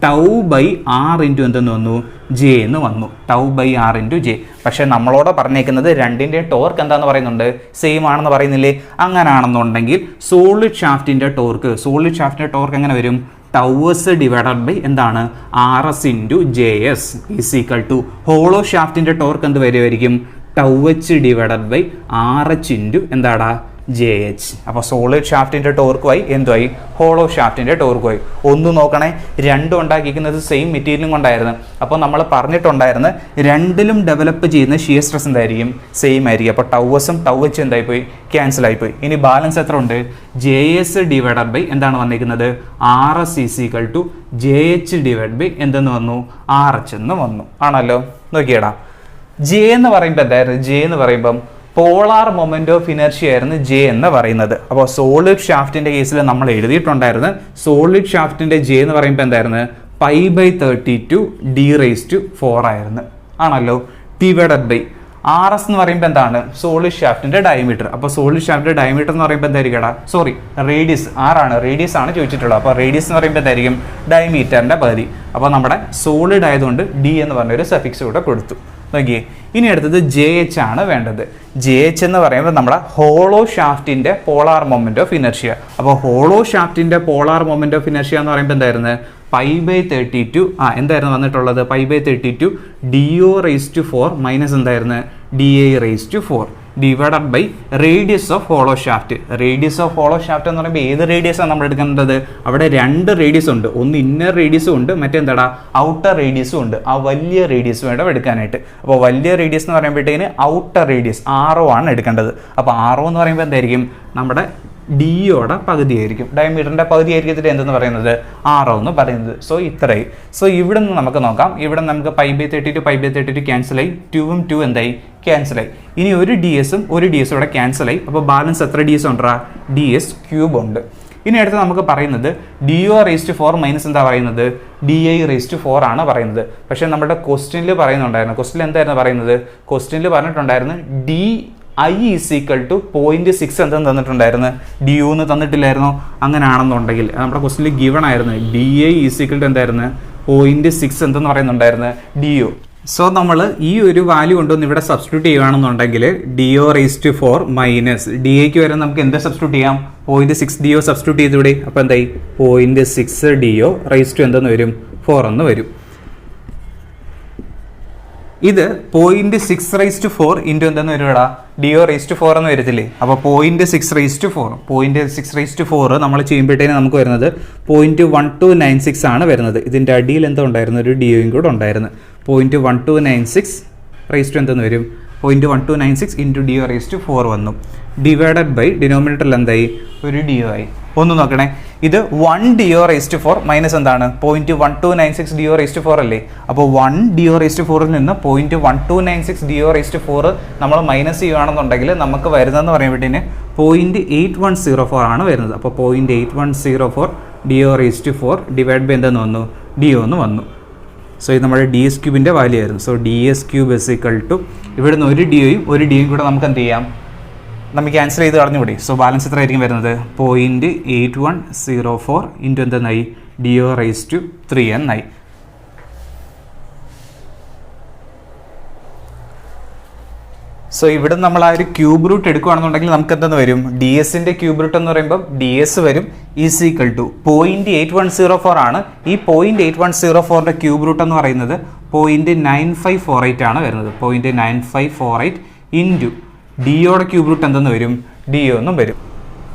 τ/r എന്തെന്ന് വന്നു, J എന്ന് വന്നു. τ/r J. പക്ഷേ നമ്മളോട് പറഞ്ഞേക്കുന്നത് രണ്ടിൻ്റെ ടോർക്ക് എന്താണെന്ന് പറയുന്നുണ്ട്, സെയിം ആണെന്ന് പറയുന്നില്ലേ. അങ്ങനെയാണെന്നുണ്ടെങ്കിൽ സോളിഡ് ഷാഫ്റ്റിൻ്റെ ടോർക്ക് എങ്ങനെ വരും, τS / എന്താണ്, RS × JS = ഹോളോ ഷാഫ്റ്റിൻ്റെ ടോർക്ക് എന്ത് വരുമായിരിക്കും, τH / RH × എന്താടാ, JH. അപ്പോൾ സോളിഡ് ഷാഫ്റ്റിൻ്റെ ടോർക്കുമായി എന്തുമായി, ഹോളോ ഷാഫ്റ്റിൻ്റെ ടോർക്കുമായി. ഒന്ന് നോക്കണേ, രണ്ടും ഉണ്ടാക്കിയിരിക്കുന്നത് സെയിം മെറ്റീരിയലും കൊണ്ടായിരുന്നു. അപ്പോൾ നമ്മൾ പറഞ്ഞിട്ടുണ്ടായിരുന്നു രണ്ടിലും ഡെവലപ്പ് ചെയ്യുന്ന ഷിയർ സ്ട്രെസ് എന്തായിരിക്കും, സെയിം ആയിരിക്കും. അപ്പോൾ τS-ഉം τH എന്തായിപ്പോയി, ക്യാൻസൽ ആയിപ്പോയി. ഇനി ബാലൻസ് എത്ര ഉണ്ട്, JS / എന്താണ് വന്നിരിക്കുന്നത്, RS = JH / എന്തെന്ന് വന്നു, RH എന്ന് വന്നു ആണല്ലോ. നോക്കിയേടാ, J എന്ന് പറയുമ്പോൾ എന്തായിരുന്നു, J എന്ന് പറയുമ്പം പോളാർ മൊമെന്റ് ഓഫ് ഇനർഷ്യ ആയിരുന്നു J എന്ന് പറയുന്നത്. അപ്പോൾ സോളിഡ് ഷാഫ്റ്റിന്റെ കേസിൽ നമ്മൾ എഴുതിയിട്ടുണ്ടായിരുന്നു സോളിഡ് ഷാഫ്റ്റിന്റെ J എന്ന് പറയുമ്പോൾ എന്തായിരുന്നു, π/32 d⁴ ആയിരുന്നു ആണല്ലോ. ഡിവൈഡഡ് ബൈ RS എന്ന് പറയുമ്പോൾ എന്താണ്, സോളിഡ് ഷാഫ്റ്റിന്റെ ഡയമീറ്റർ. അപ്പോൾ സോളിഡ് ഷാഫ്റ്റിന്റെ ഡയമീറ്റർ എന്ന് പറയുമ്പോൾ എന്തായിരിക്കും, റേഡിയസ് ആണ്, റേഡിയസ് ആണ് ചോദിച്ചിട്ടുള്ളത്. അപ്പോൾ റേഡിയസ് എന്ന് പറയുമ്പോൾ എന്തായിരിക്കും, ഡയമീറ്ററിന്റെ പകുതി. അപ്പോൾ നമ്മുടെ സോളിഡ് ആയതുകൊണ്ട് D എന്ന് പറഞ്ഞൊരു സഫിക്സ് കൂടെ കൊടുത്തു. നോക്കിയേ, ഇനി അടുത്തത് JH ആണ് വേണ്ടത്. JH എന്ന് പറയുമ്പോൾ നമ്മുടെ ഹോളോ ഷാഫ്റ്റിൻ്റെ പോളാർ മൊമെൻ്റ് ഓഫ് ഇനർഷ്യ. അപ്പോൾ ഹോളോ ഷാഫ്റ്റിൻ്റെ പോളാർ മൊമെൻ്റ് ഓഫ് ഇനർഷ്യ എന്ന് പറയുമ്പോൾ എന്തായിരുന്നു? π/32 എന്തായിരുന്നു വന്നിട്ടുള്ളത്? π/32 DO⁴ മൈനസ് എന്തായിരുന്നു? DA⁴ divided by radius of hollow shaft. Radius of hollow shaft എന്ന് പറയുമ്പോൾ ഏത് റേഡിയസാണ് നമ്മൾ എടുക്കേണ്ടത്? അവിടെ 2 റേഡിയസ് ഉണ്ട്. ഒന്ന് ഇന്നർ റേഡിയസും ഉണ്ട്, മറ്റെന്താടാ ഔട്ടർ റേഡിയസും ഉണ്ട്. ആ വലിയ റേഡിയസ് വേണം എടുക്കാനായിട്ട്. അപ്പോൾ വലിയ റേഡിയസ് എന്ന് പറയുമ്പോഴത്തേന് ഔട്ടർ റേഡിയസ് RO ആണ് എടുക്കേണ്ടത്. അപ്പോൾ RO എന്ന് പറയുമ്പോൾ എന്തായിരിക്കും? നമ്മുടെ ഡിയോടെ പകുതിയായിരിക്കും, ഡയമീറ്ററിൻ്റെ പകുതിയായിരിക്കും എന്തെന്ന് പറയുന്നത്? RO എന്ന് പറയുന്നത്. സോ ഇത്രയും. സോ ഇവിടെ നിന്ന് നമുക്ക് നോക്കാം. ഇവിടെ നമുക്ക് π/32 ക്യാൻസലായി, 2ഉം 2 എന്തായി? ക്യാൻസലായി. ഇനി ഒരു DS ഇവിടെ ക്യാൻസലായി. അപ്പോൾ ബാലൻസ് എത്ര DS ഉണ്ടാ? DS³ ഉണ്ട്. ഇനി അടുത്ത് നമുക്ക് പറയുന്നത് DO⁴ മൈനസ് എന്താ പറയുന്നത്? DI⁴ ആണ് പറയുന്നത്. പക്ഷേ നമ്മുടെ ക്വസ്റ്റ്യനിൽ പറയുന്നുണ്ടായിരുന്നു. ക്വസ്റ്റ്യനിൽ എന്തായിരുന്നു പറയുന്നത്? ക്വസ്റ്റ്യനിൽ പറഞ്ഞിട്ടുണ്ടായിരുന്നു I = 0.6 എന്തെന്ന് തന്നിട്ടുണ്ടായിരുന്നു? DU എന്ന് തന്നിട്ടില്ലായിരുന്നു? അങ്ങനെയാണെന്നുണ്ടെങ്കിൽ നമ്മുടെ ക്വസ്റ്റ്യനിൽ ഗിവൺ ആയിരുന്നു DI = എന്തായിരുന്നു? 0.6 എന്തെന്ന് പറയുന്നുണ്ടായിരുന്നു? DU. സോ നമ്മൾ ഈ ഒരു വാല്യൂ കൊണ്ടുവന്ന് ഇവിടെ സബ്സ്റ്റിറ്റ്യൂട്ട് ചെയ്യുകയാണെന്നുണ്ടെങ്കിൽ DO⁴ മൈനസ് DAക്ക് വരെ നമുക്ക് എന്താ സബ്സ്റ്റിറ്റ്യൂട്ട് ചെയ്യാം? 0.6 DO സബ്സ്റ്റിറ്റ്യൂട്ട് ചെയ്തൂടെ? അപ്പോൾ എന്തായി? 0.6 DO⁴ എന്തെന്ന് വരും? 4 എന്ന് വരും. ഇത് 0.6⁴ ഇൻറ്റു എന്തെന്ന് വരുവാടാ? DO⁴ എന്ന് വരത്തില്ലേ? അപ്പോൾ 0.6⁴ നമ്മൾ ചെയ്യുമ്പോഴത്തേന് നമുക്ക് വരുന്നത് 0.1296 ആണ് വരുന്നത്. ഇതിൻ്റെ അടിയിൽ എന്താ ഉണ്ടായിരുന്നു? ഒരു DOയും കൂടെ ഉണ്ടായിരുന്നു. 0.1296 എന്തെന്ന് വരും? 0.1296 ഇൻറ്റു DO⁴ വന്നു. ഡിവൈഡഡ് ബൈ ഡിനോമിനേറ്ററിൽ എന്തായി? ഒരു DO ആയി. ഒന്ന് നോക്കണേ, ഇത് 1 DO⁴ മൈനസ് എന്താണ്? 0.1296 DO⁴ അല്ലേ? അപ്പോൾ 1 DO⁴ നിന്ന് 0.1296 DO⁴ നമ്മൾ മൈനസ് ചെയ്യുകയാണെന്നുണ്ടെങ്കിൽ നമുക്ക് വരുന്നതെന്ന് പറയുമ്പോഴത്തേന് 0.8104 ആണ് വരുന്നത്. അപ്പോൾ 0.8104 DO⁴ ഡിവൈഡ് ബൈ എന്തെന്ന് വന്നു? DO എന്ന് വന്നു. സോ ഇത് നമ്മുടെ DS³ വാല്യൂ ആയിരുന്നു. സോ DS³ ഇവിടുന്ന് ഒരു DOയും കൂടെ നമുക്ക് എന്ത് ചെയ്യാം? നമുക്ക് ക്യാൻസൽ ചെയ്ത് കളഞ്ഞുകൂടി. സോ ബാലൻസ് എത്ര ആയിരിക്കും വരുന്നത്? 0.8104 ഇൻറ്റു എന്തെന്നായി? DO⁴ എന്നായി. സോ ഇവിടെ നമ്മൾ ആ ഒരു ക്യൂബ് റൂട്ട് എടുക്കുകയാണെന്നുണ്ടെങ്കിൽ നമുക്ക് എന്തെന്ന് വരും? DS-ൻ്റെ ക്യൂബ് റൂട്ട് എന്ന് പറയുമ്പോൾ DS വരും = 0.8104 ആണ്. ഈ 0.8104ൻ്റെ ക്യൂബ് റൂട്ട് എന്ന് പറയുന്നത് 0.9548 ആണ് വരുന്നത്. 0.9548 ഇൻറ്റു DOയുടെ ക്യൂബ് റൂട്ട് എന്തെന്ന് വരും? DO എന്നും വരും.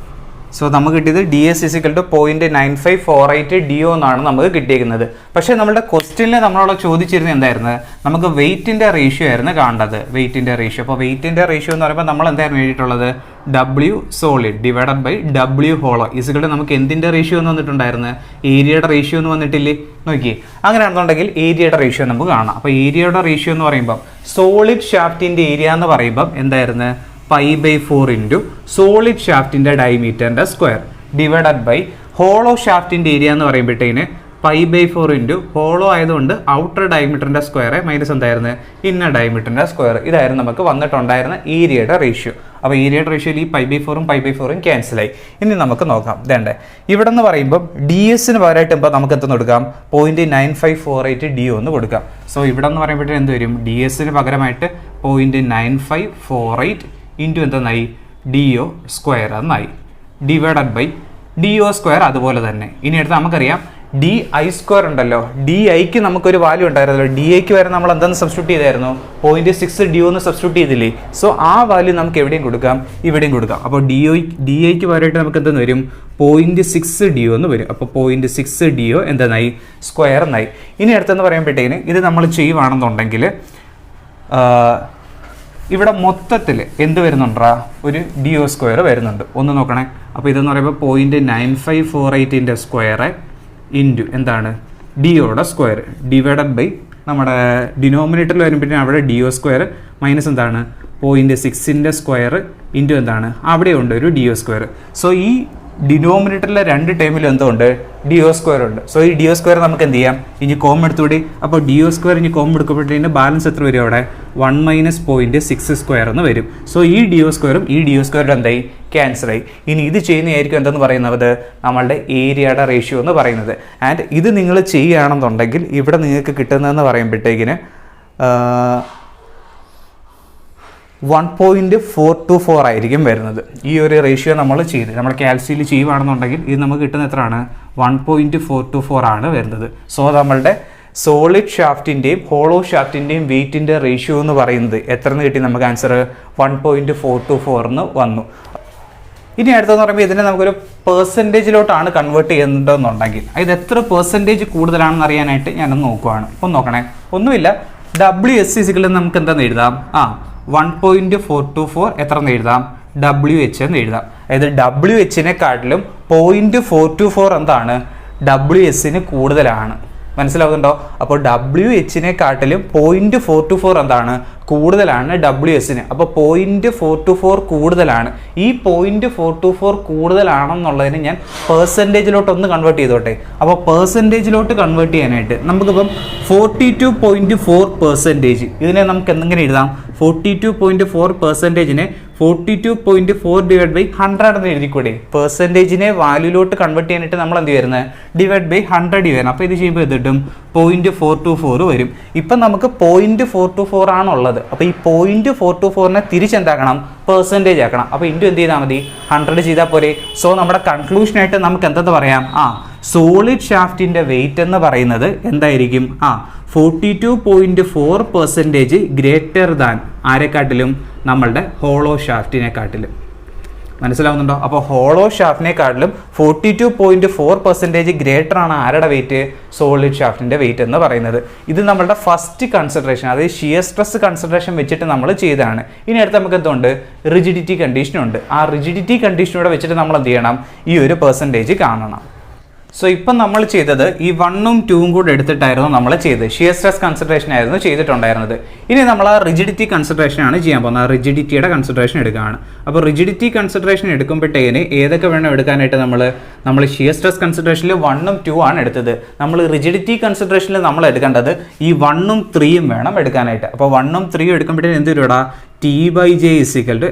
സോ നമുക്ക് കിട്ടിയത് DS = 0.9548 DO എന്നാണ് നമുക്ക് കിട്ടിയിരിക്കുന്നത്. പക്ഷേ നമ്മുടെ ക്വസ്റ്റ്യനിൽ നമ്മളോട് ചോദിച്ചിരുന്നത് എന്തായിരുന്നു? നമുക്ക് വെയിറ്റിൻ്റെ റേഷ്യോ ആയിരുന്നു കാണേണ്ടത്. വെയിറ്റിൻ്റെ റേഷ്യോ. അപ്പോൾ വെയിറ്റിൻ്റെ റേഷ്യോ എന്ന് പറയുമ്പോൾ നമ്മൾ എന്തായിരുന്നു എഴുതിയിട്ടുള്ളത്? W solid divided by W hollow = നമുക്ക് എന്തിൻ്റെ റേഷ്യോ എന്ന് വന്നിട്ടുണ്ടായിരുന്നു? ഏരിയയുടെ റേഷ്യോ എന്ന് വന്നിട്ടില്ലേ? നോക്കി, അങ്ങനെയാണെന്നുണ്ടെങ്കിൽ ഏരിയയുടെ റേഷ്യോ നമുക്ക് കാണാം. അപ്പോൾ ഏരിയയുടെ റേഷ്യോ എന്ന് പറയുമ്പോൾ സോളിഡ് ഷാഫ്റ്റിൻ്റെ ഏരിയ എന്ന് പറയുമ്പം എന്തായിരുന്നു? π/4 ഇൻറ്റു സോളിഡ് ഷാഫ്റ്റിൻ്റെ ഡയമീറ്ററിൻ്റെ സ്ക്വയർ ഡിവൈഡഡ് ബൈ ഹോളോ ഷാഫ്റ്റിൻ്റെ ഏരിയ എന്ന് പറയുമ്പോഴത്തേന് π/4 ഇൻറ്റു ഹോളോ ആയതുകൊണ്ട് ഔട്ടർ ഡയമീറ്ററിൻ്റെ സ്ക്വയർ മൈനസ് എന്തായിരുന്നു? ഇന്നർ ഡയമീറ്ററിൻ്റെ സ്ക്വയർ. ഇതായിരുന്നു നമുക്ക് വന്നിട്ടുണ്ടായിരുന്ന ഏരിയയുടെ റേഷ്യോ. അപ്പോൾ ഏരിയയുടെ റേഷ്യോയിൽ ഈ π/4ഉം ക്യാൻസലായി. ഇനി നമുക്ക് നോക്കാം. ഇതേണ്ടേ ഇവിടെ എന്ന് പറയുമ്പോൾ DS-ന് പകരമായിട്ട് ഇപ്പോൾ നമുക്ക് എന്തെന്ന് കൊടുക്കാം? 0.9548 DO എന്ന് കൊടുക്കാം. സോ ഇവിടെ എന്ന് പറയുമ്പോഴത്തേന് എന്ത് വരും? DS-ന് പകരമായിട്ട് 0.9548 ഇൻറ്റു എന്തെന്നായി? DO² എന്നായി. ഡിവൈഡഡ് ബൈ DO² അതുപോലെ തന്നെ. ഇനി അടുത്ത് നമുക്കറിയാം DI² ഉണ്ടല്ലോ. DIക്ക് നമുക്കൊരു വാല്യൂ ഉണ്ടായിരുന്നല്ലോ. DIക്ക് വരെ നമ്മൾ എന്തെന്ന് സബ്സ്റ്റിറ്റ്യൂട്ട് ചെയ്തായിരുന്നു? 0.6 DO എന്ന് സബ്സ്റ്റിറ്റ്യൂട്ട് ചെയ്തില്ലേ? സോ ആ വാല്യൂ നമുക്ക് എവിടെയും കൊടുക്കാം, ഇവിടെയും കൊടുക്കാം. അപ്പോൾ DIക്ക് പകരമായിട്ട് നമുക്ക് എന്തെന്ന് വരും? 0.6 DO എന്ന് വരും. അപ്പോൾ 0.6 DO എന്തെന്നായി? സ്ക്വയർ എന്നായി. ഇനി അടുത്തെന്ന് പറയുമ്പോഴത്തേന് ഇത് നമ്മൾ ചെയ്യുവാണെന്നുണ്ടെങ്കിൽ ഇവിടെ മൊത്തത്തിൽ എന്ത് വരുന്നുണ്ടാ? ഒരു DO² വരുന്നുണ്ട്. ഒന്ന് നോക്കണേ. അപ്പോൾ ഇതെന്ന് പറയുമ്പോൾ 0.9548ൻ്റെ സ്ക്വയർ ഇൻറ്റു എന്താണ്? DOയുടെ സ്ക്വയർ ഡിവൈഡഡ് ബൈ നമ്മുടെ ഡിനോമിനേറ്ററിൽ വരുമ്പോഴത്തേക്കും അവിടെ DO² മൈനസ് എന്താണ്? 0.6ൻ്റെ സ്ക്വയർ ഇൻറ്റു എന്താണ്? അവിടെയുണ്ട് ഒരു DO². സോ ഈ ഡിനോമിനേറ്ററിലെ 2 ടേമിലും എന്തുണ്ട്? DO² ഉണ്ട്. സോ ഈ DO² നമുക്ക് എന്ത് ചെയ്യാം? ഇനി കോമൺ എടുത്തുകൂടി. അപ്പോൾ DO² ഇനി കോമൺ എടുക്കുമ്പോഴത്തേന് ബാലൻസ് എത്ര വരും? അവിടെ 1 - 0.6² എന്ന് വരും. സോ ഈ DO²ഉം ഈ DO² എന്തായി? ക്യാൻസലായി. ഇനി ഇത് ചെയ്യുന്നതായിരിക്കും എന്തെന്ന് പറയുന്നത്? നമ്മളുടെ ഏരിയയുടെ റേഷ്യോ എന്ന് പറയുന്നത്. ആൻഡ് ഇത് നിങ്ങൾ ചെയ്യുകയാണെന്നുണ്ടെങ്കിൽ ഇവിടെ നിങ്ങൾക്ക് കിട്ടുന്നതെന്ന് പറയുമ്പോഴത്തേക്കിന് 1.424 ആയിരിക്കും വരുന്നത്. ഈ ഒരു റേഷ്യോ നമ്മൾ കാൽസിയിൽ ചെയ്യുകയാണെന്നുണ്ടെങ്കിൽ ഇത് നമുക്ക് കിട്ടുന്ന എത്രയാണ്? 1.424 ആണ് വരുന്നത്. സോ നമ്മളുടെ സോളിഡ് ഷാഫ്റ്റിൻ്റെയും ഹോളോ ഷാഫ്റ്റിൻ്റെയും വെയിറ്റിൻ്റെ റേഷ്യോ എന്ന് പറയുന്നത് എത്രയെന്ന് കിട്ടി നമുക്ക് ആൻസർ? 1.424 വന്നു. ഇനി അടുത്തെന്ന് പറയുമ്പോൾ ഇതിനെ നമുക്കൊരു പെർസെൻറ്റേജിലോട്ടാണ് കൺവേർട്ട് ചെയ്യേണ്ടതെന്നുണ്ടെങ്കിൽ ഇത് എത്ര പെർസെൻറ്റേജ് കൂടുതലാണെന്ന് അറിയാനായിട്ട് ഞാനൊന്ന് നോക്കുവാണ്. ഒന്ന് നോക്കണേ. ഒന്നുമില്ല, WS നമുക്ക് എന്താണെന്ന് എഴുതാം? 1.424 എത്രയെന്ന് എഴുതാം? WH എന്ന് എഴുതാം. അതായത് WH-നെക്കാട്ടിലും 0.424 എന്താണ്? WS-ന് കൂടുതലാണ്. മനസ്സിലാവുന്നുണ്ടോ? അപ്പോൾ WH-നെക്കാട്ടിലും 0.424 എന്താണ്? കൂടുതലാണ് WS-ന്. അപ്പോൾ 0.424 കൂടുതലാണ്. ഈ 0.424 കൂടുതലാണെന്നുള്ളതിന് ഞാൻ പെർസെൻറ്റേജിലോട്ടൊന്ന് കൺവേർട്ട് ചെയ്തോട്ടെ. അപ്പോൾ പെർസെൻറ്റേജിലോട്ട് കൺവേർട്ട് ചെയ്യാനായിട്ട് നമുക്കിപ്പം 42.4%. ഇതിനെ നമുക്ക് എന്തെങ്കിലും എഴുതാം? 42.4%-നെ 42.4 ഡിവൈഡ് ബൈ 100 എന്ന് എഴുതിക്കൂടെ? പെർസെൻറ്റേജിനെ വാല്യൂലോട്ട് കൺവേർട്ട് ചെയ്യാനായിട്ട് നമ്മൾ എന്ത് വരുന്നത്? ഡിവൈഡ് ബൈ 100 വരണം. അപ്പോൾ ഇത് ചെയ്യുമ്പോൾ ഇത് കിട്ടും 0.424 വരും. ഇപ്പം നമുക്ക് 0.424 ആണുള്ളത്. അപ്പോൾ ഈ 0.424-നെ തിരിച്ചെന്താക്കണം? പെർസെൻറ്റേജ് ആക്കണം. അപ്പോൾ ഇൻറ്റു എന്ത് ചെയ്താൽ മതി? 100 ചെയ്താൽ പോരെ. സോ നമ്മുടെ കൺക്ലൂഷനായിട്ട് നമുക്ക് എന്തെന്ന് പറയാം? സോളിഡ് ഷാഫ്റ്റിൻ്റെ വെയിറ്റ് എന്ന് പറയുന്നത് എന്തായിരിക്കും? 42.4% ഗ്രേറ്റർ ദാൻ ആരെക്കാട്ടിലും? നമ്മളുടെ ഹോളോ ഷാഫ്റ്റിനെക്കാട്ടിലും. മനസ്സിലാവുന്നുണ്ടോ? അപ്പോൾ ഹോളോ ഷാഫ്റ്റിനെക്കാട്ടിലും 42.4% ഗ്രേറ്റർ ആണ് ആരുടെ വെയിറ്റ്? സോളിഡ് ഷാഫ്റ്റിൻ്റെ വെയിറ്റ് എന്ന് പറയുന്നത്. ഇത് നമ്മളുടെ ഫസ്റ്റ് കൺസിഡറേഷൻ, അതായത് ഷിയർ സ്ട്രെസ് കൺസിഡറേഷൻ വെച്ചിട്ട് നമ്മൾ ചെയ്തതാണ്. ഇനി അടുത്ത് നമുക്ക് എന്തുണ്ട്? റിജിഡിറ്റി കണ്ടീഷനുണ്ട്. ആ റിജിഡിറ്റി കണ്ടീഷനോടെ വെച്ചിട്ട് നമ്മൾ എന്ത് ചെയ്യണം? ഈ ഒരു പെർസെൻറ്റേജ് കാണണം. സോ ഇപ്പം നമ്മൾ ചെയ്തത് ഈ 1ഉം 2ഉം കൂടെ എടുത്തിട്ടായിരുന്നു നമ്മൾ ചെയ്തത്. ഷിയർ സ്ട്രെസ് കൺസിഡറേഷൻ ആയിരുന്നു ചെയ്തിട്ടുണ്ടായിരുന്നത്. ഇനി നമ്മൾ ആ റിജിഡിറ്റി കൺസിഡറേഷൻ ആണ് ചെയ്യാൻ പോകുന്നത്. ആ റിജിഡിറ്റിയുടെ കൺസിഡറേഷൻ എടുക്കുകയാണ്. അപ്പോൾ റിജിഡിറ്റി കൺസിഡറേഷൻ എടുക്കുമ്പോഴത്തേന് ഏതൊക്കെ വേണം എടുക്കാനായിട്ട്? നമ്മൾ ഷിയർ സ്ട്രെസ് കൺസിഡറേഷനിൽ 1ഉം 2ഉം ആണ് എടുത്തത്. നമ്മൾ റിജിഡിറ്റി കൺസിഡറേഷനിൽ നമ്മൾ എടുക്കേണ്ടത് ഈ 1ഉം 3ഉം വേണം എടുക്കാനായിട്ട്. അപ്പോൾ 1ഉം 3ഉം എടുക്കുമ്പോഴത്തേന് എന്ത് വരും? T/J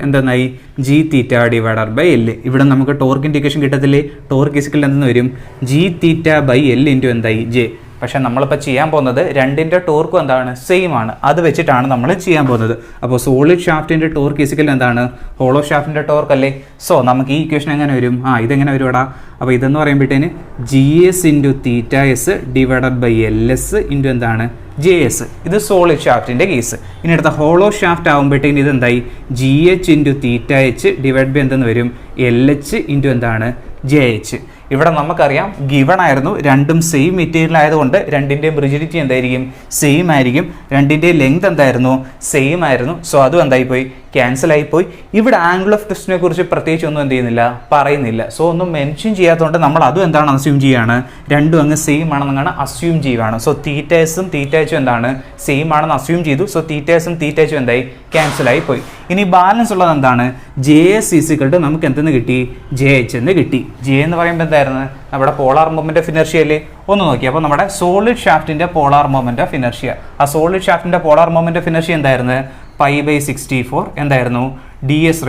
എന്തെന്നായി? G⁻θ divided by L. ഇവിടെ നമുക്ക് ടോർക്ക് ഇൻഡിക്കേഷൻ കിട്ടത്തില്ലേ? ടോർക്ക് ഇസിക്കൽ എന്തെന്ന് വരും? G⁻θ/L ഇൻറ്റു എന്തായി? J. പക്ഷേ നമ്മളിപ്പോൾ ചെയ്യാൻ പോകുന്നത് രണ്ടിൻ്റെ ടോർക്കും എന്താണ്? സെയിം ആണ്. അത് വെച്ചിട്ടാണ് നമ്മൾ ചെയ്യാൻ പോകുന്നത്. അപ്പോൾ സോളിഡ് ഷാഫ്റ്റിൻ്റെ ടോർക്ക് ഇസിക്കൽ എന്താണ്? ഹോളോ ഷാഫ്റ്റിൻ്റെ ടോർക്ക് അല്ലേ? സോ നമുക്ക് ഈ ഇക്വേഷൻ എങ്ങനെ വരും? ഇതെങ്ങനെ വരും ഇവിടെ? അപ്പോൾ ഇതെന്ന് പറയുമ്പോഴത്തേന് GS into θS divided by LS into എന്താണ്? JS. ഇത് സോളിഡ് ഷാഫ്റ്റിൻ്റെ കേസ്. ഇനി അടുത്ത ഹോളോ ഷാഫ്റ്റ് ആകുമ്പോഴത്തേന് ഇതെന്തായി? GH into θH divide by എന്തെന്ന് വരും? LH ഇൻറ്റു എന്താണ്? JH. ഇവിടെ നമുക്കറിയാം ഗിവൺ ആയിരുന്നു, രണ്ടും സെയിം മെറ്റീരിയൽ ആയതുകൊണ്ട് രണ്ടിൻ്റെയും റിജിഡിറ്റി എന്തായിരിക്കും? സെയിം ആയിരിക്കും. രണ്ടിൻ്റെയും ലെങ്ത് എന്തായിരുന്നു? സെയിം ആയിരുന്നു. സോ അതും എന്തായിപ്പോയി? ക്യാൻസൽ ആയിപ്പോയി. ഇവിടെ ആംഗിൾ ഓഫ് ട്വിസ്റ്റിനെ കുറിച്ച് പ്രത്യേകിച്ച് ഒന്നും എന്ത് ചെയ്യുന്നില്ല? പറയുന്നില്ല. സോ ഒന്നും മെൻഷൻ ചെയ്യാത്തതുകൊണ്ട് നമ്മൾ അതും എന്താണ് അസ്യൂം ചെയ്യുകയാണ്? രണ്ടും അങ്ങ് സെയിം ആണെന്നാണ് അസ്യൂം ചെയ്യുകയാണ്. സോ θSഉം θHും എന്താണ്? സെയിം ആണെന്ന് അസ്യൂം ചെയ്തു. സോ θSഉം θHും എന്തായി? ക്യാൻസൽ ആയി പോയി. ഇനി ബാലൻസ് ഉള്ളത് എന്താണ്? JS ഈക്വൽ നമുക്ക് എന്തെന്ന് കിട്ടി? JH എന്ന് കിട്ടി. J എന്ന് പറയുമ്പോൾ എന്തായിരുന്നു? നമ്മുടെ പോളാർ മൊമെന്റ് ഓഫ് ഇനർഷ്യ അല്ലേ? ഒന്ന് നോക്കി. അപ്പോൾ നമ്മുടെ സോളിഡ് ഷാഫ്റ്റിന്റെ പോളാർ മൊമെന്റ് ഓഫ് ഇനർഷ്യ, ആ സോളിഡ് ഷാഫ്റ്റിന്റെ പോളാർ മൊമെന്റ് ഓഫ് ഇനർഷ്യ എന്തായിരുന്നു? π/64 എന്തായിരുന്നു? DS⁴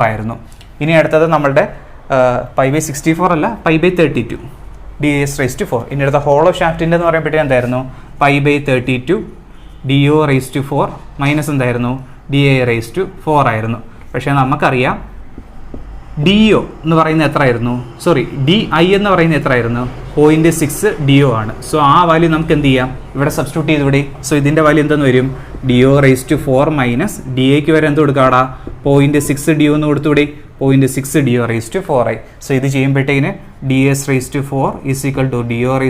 ആയിരുന്നു. ഇനി അടുത്തത് നമ്മളുടെ π/64 അല്ല, π/32 DS⁴. ഇനി അടുത്ത ഹോളോ ഷാഫ്റ്റിൻ്റെ എന്ന് പറയുമ്പോഴത്തേക്കും എന്തായിരുന്നു? π/32 DO⁴ മൈനസ് എന്തായിരുന്നു? DA⁴ ആയിരുന്നു. പക്ഷേ നമുക്കറിയാം DO എന്ന് പറയുന്നത് എത്രയായിരുന്നു? DI എന്ന് പറയുന്നത് എത്രയായിരുന്നു? 0.6 DO ആണ്. സോ ആ വാല്യൂ നമുക്ക് എന്ത് ചെയ്യാം? ഇവിടെ സബ്സ്റ്റിറ്റ്യൂട്ട് ചെയ്തുകൂടെ? സോ ഇതിൻ്റെ വാല്യൂ എന്തെന്ന് വരും? DO⁴ മൈനസ് DAക്ക് വരെ എന്ത് കൊടുക്കാടാ? 0.6 DO എന്ന് കൊടുത്തുകൂടെ? 0.6 DO⁴ ആയി. സോ ഇത് ചെയ്യുമ്പോഴത്തേക്കിന് DS⁴ is equal to DO⁴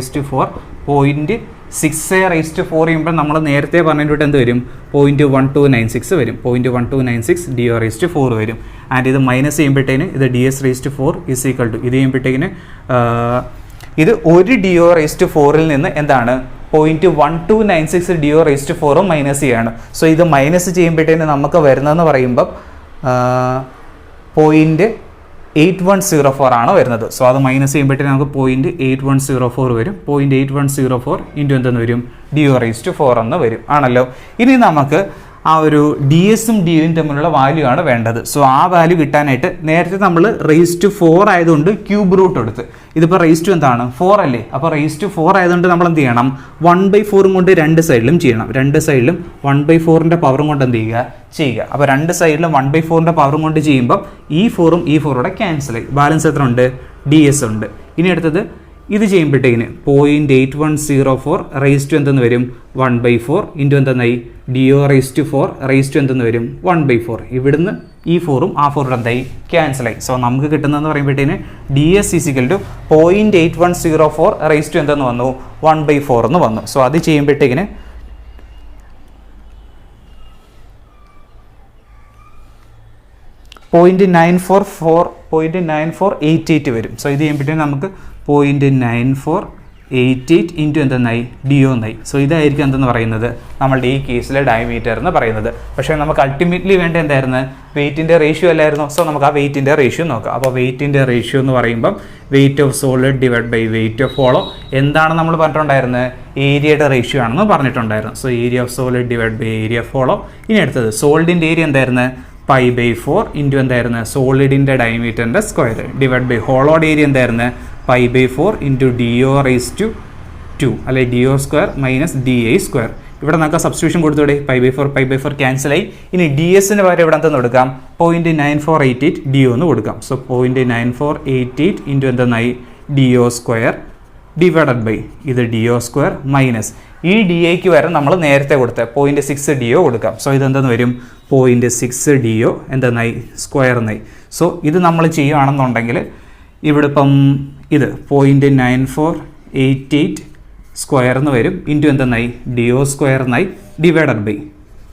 0.6A⁴ ചെയ്യുമ്പോൾ നമ്മൾ നേരത്തെ പറഞ്ഞിട്ട് എന്ത് വരും? 0.1296 വരും. 0.1296 DO⁴ വരും. ആൻഡ് ഇത് മൈനസ് ചെയ്യുമ്പോഴത്തേന് ഇത് DS⁴ ഈസ് ഈക്വൽ ടു ഇത് ചെയ്യുമ്പോഴത്തേക്കിന് ഇത് ഒരു DO⁴ നിന്ന് എന്താണ്? 0.1296 DO⁴ മൈനസ് ചെയ്യാണ്. സോ ഇത് മൈനസ് ചെയ്യുമ്പോഴത്തേന് നമുക്ക് വരുന്നതെന്ന് പറയുമ്പം 0.8104 ആണ് വരുന്നത്. സോ അത് മൈനസ് ചെയ്യുമ്പോഴത്തേക്ക് നമുക്ക് 0.8104 വരും. 0.8104 ഇൻറ്റു എന്തെന്ന് വരും? DO⁴ എന്ന് വരും. ആണല്ലോ. ഇനി നമുക്ക് ആ ഒരു ഡി എസും ഡി യും തമ്മിലുള്ള വാല്യൂ ആണ് വേണ്ടത്. സോ ആ വാല്യൂ കിട്ടാനായിട്ട് നേരത്തെ നമ്മൾ റേസ് ടു 4 ആയതുകൊണ്ട് ക്യൂബ് റൂട്ട് എടുത്ത്, ഇതിപ്പോൾ റേസ് ടു എന്താണ് 4 അല്ലേ, അപ്പോൾ റേസ് ടു 4 ആയതുകൊണ്ട് നമ്മൾ എന്ത് ചെയ്യണം 1/4 കൊണ്ട് രണ്ട് സൈഡിലും ചെയ്യണം. രണ്ട് സൈഡിലും 1/4ൻ്റെ പവറും കൊണ്ട് എന്ത് ചെയ്യുക. അപ്പോൾ രണ്ട് സൈഡിലും 1/4ൻ്റെ പവറും കൊണ്ട് ചെയ്യുമ്പോൾ ഈ 4ഉം ഈ 4 ക്യാൻസൽ ആയി. ബാലൻസ് എത്ര ഉണ്ട്, ഡി എസ് ഉണ്ട്. ഇനി അടുത്തത് ഇത് ചെയ്യുമ്പോഴത്തേക്കിന് 0.8104 റേസ് ടു എന്തെന്ന് വരും 1/4 ഇൻറ്റു എന്തെന്നായി DO raise to 4 raise to എന്തെന്ന് വരും 1/4. ഇവിടുന്ന് ഈ 4ഉം ആ 4 എന്തായി ക്യാൻസലായി. സോ നമുക്ക് കിട്ടുന്നതെന്ന് പറയുമ്പോഴത്തേന് DS is equal to 0.8104 raise to എന്തെന്ന് വന്നു 1/4 എന്ന് വന്നു. സോ അത് ചെയ്യുമ്പോഴത്തേക്കിന് 0.9488 വരും. സോ ഇത് ചെയ്യുമ്പോഴത്തേക്കും നമുക്ക് 0.9488 ഇൻറ്റു എന്തെന്നായി DO എന്നായി. സോ ഇതായിരിക്കും എന്തെന്ന് പറയുന്നത് നമ്മളുടെ ഈ കേസിലെ ഡയമീറ്റർ എന്ന് പറയുന്നത്. പക്ഷേ നമുക്ക് അൾട്ടിമേറ്റ്ലി വേണ്ട എന്തായിരുന്നു, വെയിറ്റിൻ്റെ റേഷ്യോ അല്ലായിരുന്നു. സോ നമുക്ക് ആ വെയിറ്റിൻ്റെ റേഷ്യോ നോക്കാം. അപ്പോൾ വെയിറ്റിൻ്റെ റേഷ്യോ എന്ന് പറയുമ്പം wait of solid divide by weight of hollow എന്താണ് നമ്മൾ പറഞ്ഞിട്ടുണ്ടായിരുന്നത്, ഏരിയയുടെ റേഷ്യോ ആണെന്ന് പറഞ്ഞിട്ടുണ്ടായിരുന്നു. So area of solid divide by area of hollow. ഇനി അടുത്തത് സോളിഡിൻ്റെ ഏരിയ എന്തായിരുന്നു, π/4 ഇൻറ്റു എന്തായിരുന്നു സോളിഡിൻ്റെ ഡയമീറ്ററിൻ്റെ സ്ക്വയർ ഡിവൈഡ് ബൈ ഹോളോയുടെ ഏരിയ എന്തായിരുന്നു π/4 ഇൻറ്റു DO റേസ് ടു 2 അല്ലെ DO square minus DI square. ഇവിടെ നമുക്ക് സബ്സ്റ്റിറ്റ്യൂഷൻ കൊടുത്തൂടെ, π/4 ക്യാൻസലായി. ഇനി DS-ന് പകരം ഇവിടെ എന്തെന്ന് കൊടുക്കാം 0.9488 DO എന്ന് കൊടുക്കാം. സോ 0.9488 ഇൻറ്റു എന്തെന്നായി DO സ്ക്വയർ ഡിവൈഡഡ് ബൈ ഇത് DO സ്ക്വയർ മൈനസ് ഈ DIക്ക് വരെ നമ്മൾ നേരത്തെ കൊടുത്ത 0.6 DO കൊടുക്കാം. സോ ഇതെന്തെന്ന് വരും 0.6 DO എന്തെന്നായി സ്ക്വയർ എന്നായി. സോ ഇത് നമ്മൾ ചെയ്യുകയാണെന്നുണ്ടെങ്കിൽ ഇവിടെ ഇപ്പം ഇത് 0.9488 സ്ക്വയർ എന്ന് വരും ഇൻറ്റു എന്തെന്നായി DO സ്ക്വയർ എന്നായി ഡിവൈഡഡ് ബൈ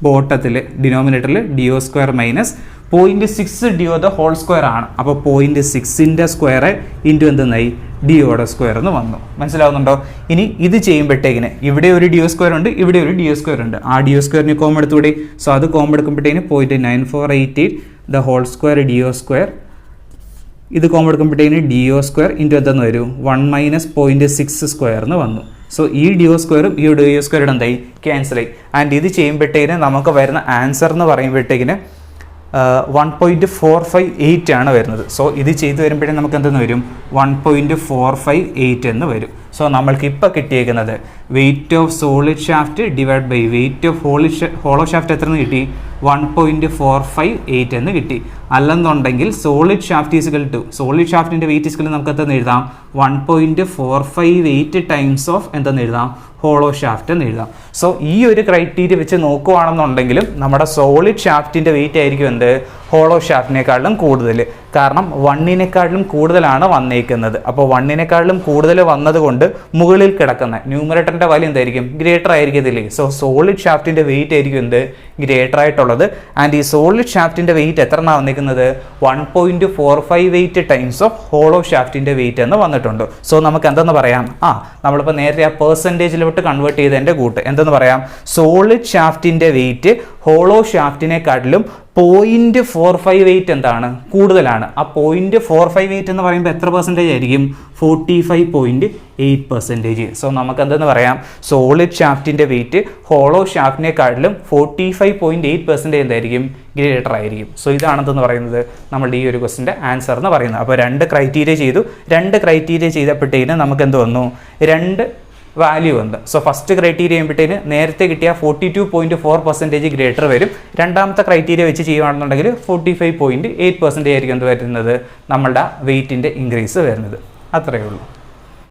ബോട്ടത്തിൽ ഡിനോമിനേറ്ററിൽ DO square minus 0.6 DO the whole square ആണ്. അപ്പോൾ 0.6ൻ്റെ സ്ക്വയർ ഇൻറ്റു എന്തെന്നായി DOയുടെ സ്ക്വയർ എന്ന് വന്നു. മനസ്സിലാവുന്നുണ്ടോ? ഇനി ഇത് ചെയ്യുമ്പോഴത്തേക്കിന് ഇവിടെ ഒരു DO സ്ക്വയർ ഉണ്ട്, ഇവിടെ ഒരു DO സ്ക്വയർ ഉണ്ട്. ആ DO സ്ക്വയറിന് കോമൺ എടുത്തുകൂടി. സോ അത് കോമൺ എടുക്കുമ്പോഴത്തേന് 0.9488 the whole square DO square, ഇത് കോമൺ എടുക്കുമ്പോഴത്തേന് DO സ്ക്വയർ ഇൻറ്റു എന്തെന്ന് വരും 1 മൈനസ് 0.6 സ്ക്വയർ എന്ന് വന്നു. സോ ഈ DO സ്ക്വയറും ഈ DO സ്ക്വയറും എന്തായി ക്യാൻസലായി. ആൻഡ് ഇത് ചെയ്യുമ്പോഴത്തേക്കിന് നമുക്ക് വരുന്ന ആൻസർ എന്ന് പറയുമ്പോഴത്തേക്കിന് 1.458 ആണ് വരുന്നത്. സോ ഇത് ചെയ്ത് വരുമ്പോഴേ നമുക്ക് എന്തെന്ന് വരും 1.458 എന്ന് വരും. സോ നമ്മൾക്ക് ഇപ്പോൾ കിട്ടിയേക്കുന്നത് weight of solid shaft divide by weight of hollow shaft എത്ര എന്ന് കിട്ടി 1.458 എന്ന് കിട്ടി. അല്ലെന്നുണ്ടെങ്കിൽ solid shaft is equal to solid ഷാഫ്റ്റിൻ്റെ വെയിറ്റ് ഈസിക്കൽ നമുക്ക് എന്തെന്ന് എഴുതാം 1.458 ടൈംസ് ഓഫ് എന്തെന്ന് എഴുതാം ഹോളോ ഷാഫ്റ്റ് എന്ന് എഴുതാം. സോ ഈ ഒരു ക്രൈറ്റീരിയ വെച്ച് നോക്കുകയാണെന്നുണ്ടെങ്കിലും നമ്മുടെ സോളിഡ് ഷാഫ്റ്റിൻ്റെ വെയിറ്റ് ആയിരിക്കും എന്ത് ഹോളോ ഷാഫ്റ്റിനേക്കാളും കൂടുതൽ. കാരണം 1നെക്കാളും കൂടുതലാണ് വന്നേക്കുന്നത്. അപ്പോൾ 1നെക്കാളും കൂടുതൽ വന്നതുകൊണ്ട് മുകളിൽ കിടക്കുന്ന ന്യൂമറേറ്ററിൻ്റെ വാല്യൂ എന്തായിരിക്കും ഗ്രേറ്റർ ആയിരിക്കത്തില്ലേ. സോ സോളിഡ് ഷാഫ്റ്റിൻ്റെ വെയിറ്റ് ആയിരിക്കും എന്ത് ഗ്രേറ്റർ ആയിട്ടുള്ളത്. ആൻഡ് ഈ സോളിഡ് ഷാഫ്റ്റിൻ്റെ വെയിറ്റ് എത്ര എന്നാണ് വന്നിരിക്കുന്നത് 1.458 ടൈംസ് ഓഫ് ഹോളോ ഷാഫ്റ്റിൻ്റെ വെയിറ്റ് എന്ന് വന്നിട്ടുണ്ട്. സോ നമുക്ക് എന്തെന്ന് പറയാം, നമ്മളിപ്പോൾ നേരത്തെ ആ പെർസെൻറ്റേജിലോട്ട് കൺവേർട്ട് ചെയ്തതിൻ്റെ കൂട്ട് എന്തെന്ന് പറയാം, സോളിഡ് ഷാഫ്റ്റിൻ്റെ വെയിറ്റ് ഹോളോ ഷാഫ്റ്റിനെക്കാട്ടിലും 0.458 എന്താണ് കൂടുതലാണ്. ആ 0.458 എന്ന് പറയുമ്പോൾ എത്ര പെർസെൻറ്റേജ് ആയിരിക്കും 45.8%. സോ നമുക്ക് എന്തെന്ന് പറയാം സോളിഡ് ഷാഫ്റ്റിൻ്റെ വെയിറ്റ് ഹോളോ ഷാഫ്റ്റിനെക്കാട്ടിലും 45.8% എന്തായിരിക്കും ഗ്രേറ്റർ ആയിരിക്കും. സോ ഇതാണെന്ന് പറയുന്നത് നമ്മളുടെ ഈ ഒരു ക്വസ്റ്റിൻ്റെ ആൻസർ എന്ന് പറയുന്നത്. അപ്പോൾ 2 ക്രൈറ്റീരിയ ചെയ്തു. 2 ക്രൈറ്റീരിയ ചെയ്തപ്പോഴത്തേന് നമുക്ക് എന്ത് വന്നു 2 വാല്യൂ ഉണ്ട്. സോ ഫസ്റ്റ് ക്രൈറ്റീരിയ ചെയ്യുമ്പോഴത്തേന് നേരത്തെ കിട്ടിയ 42.4% ഗ്രേറ്റർ വരും. രണ്ടാമത്തെ ക്രൈറ്റീരിയ വെച്ച് ചെയ്യുകയാണെന്നുണ്ടെങ്കിൽ 45.8% ആയിരിക്കും എന്ത് വരുന്നത് നമ്മളുടെ വെയിറ്റിൻ്റെ ഇൻക്രീസ് വരുന്നത്. അത്രയേ ഉള്ളൂ.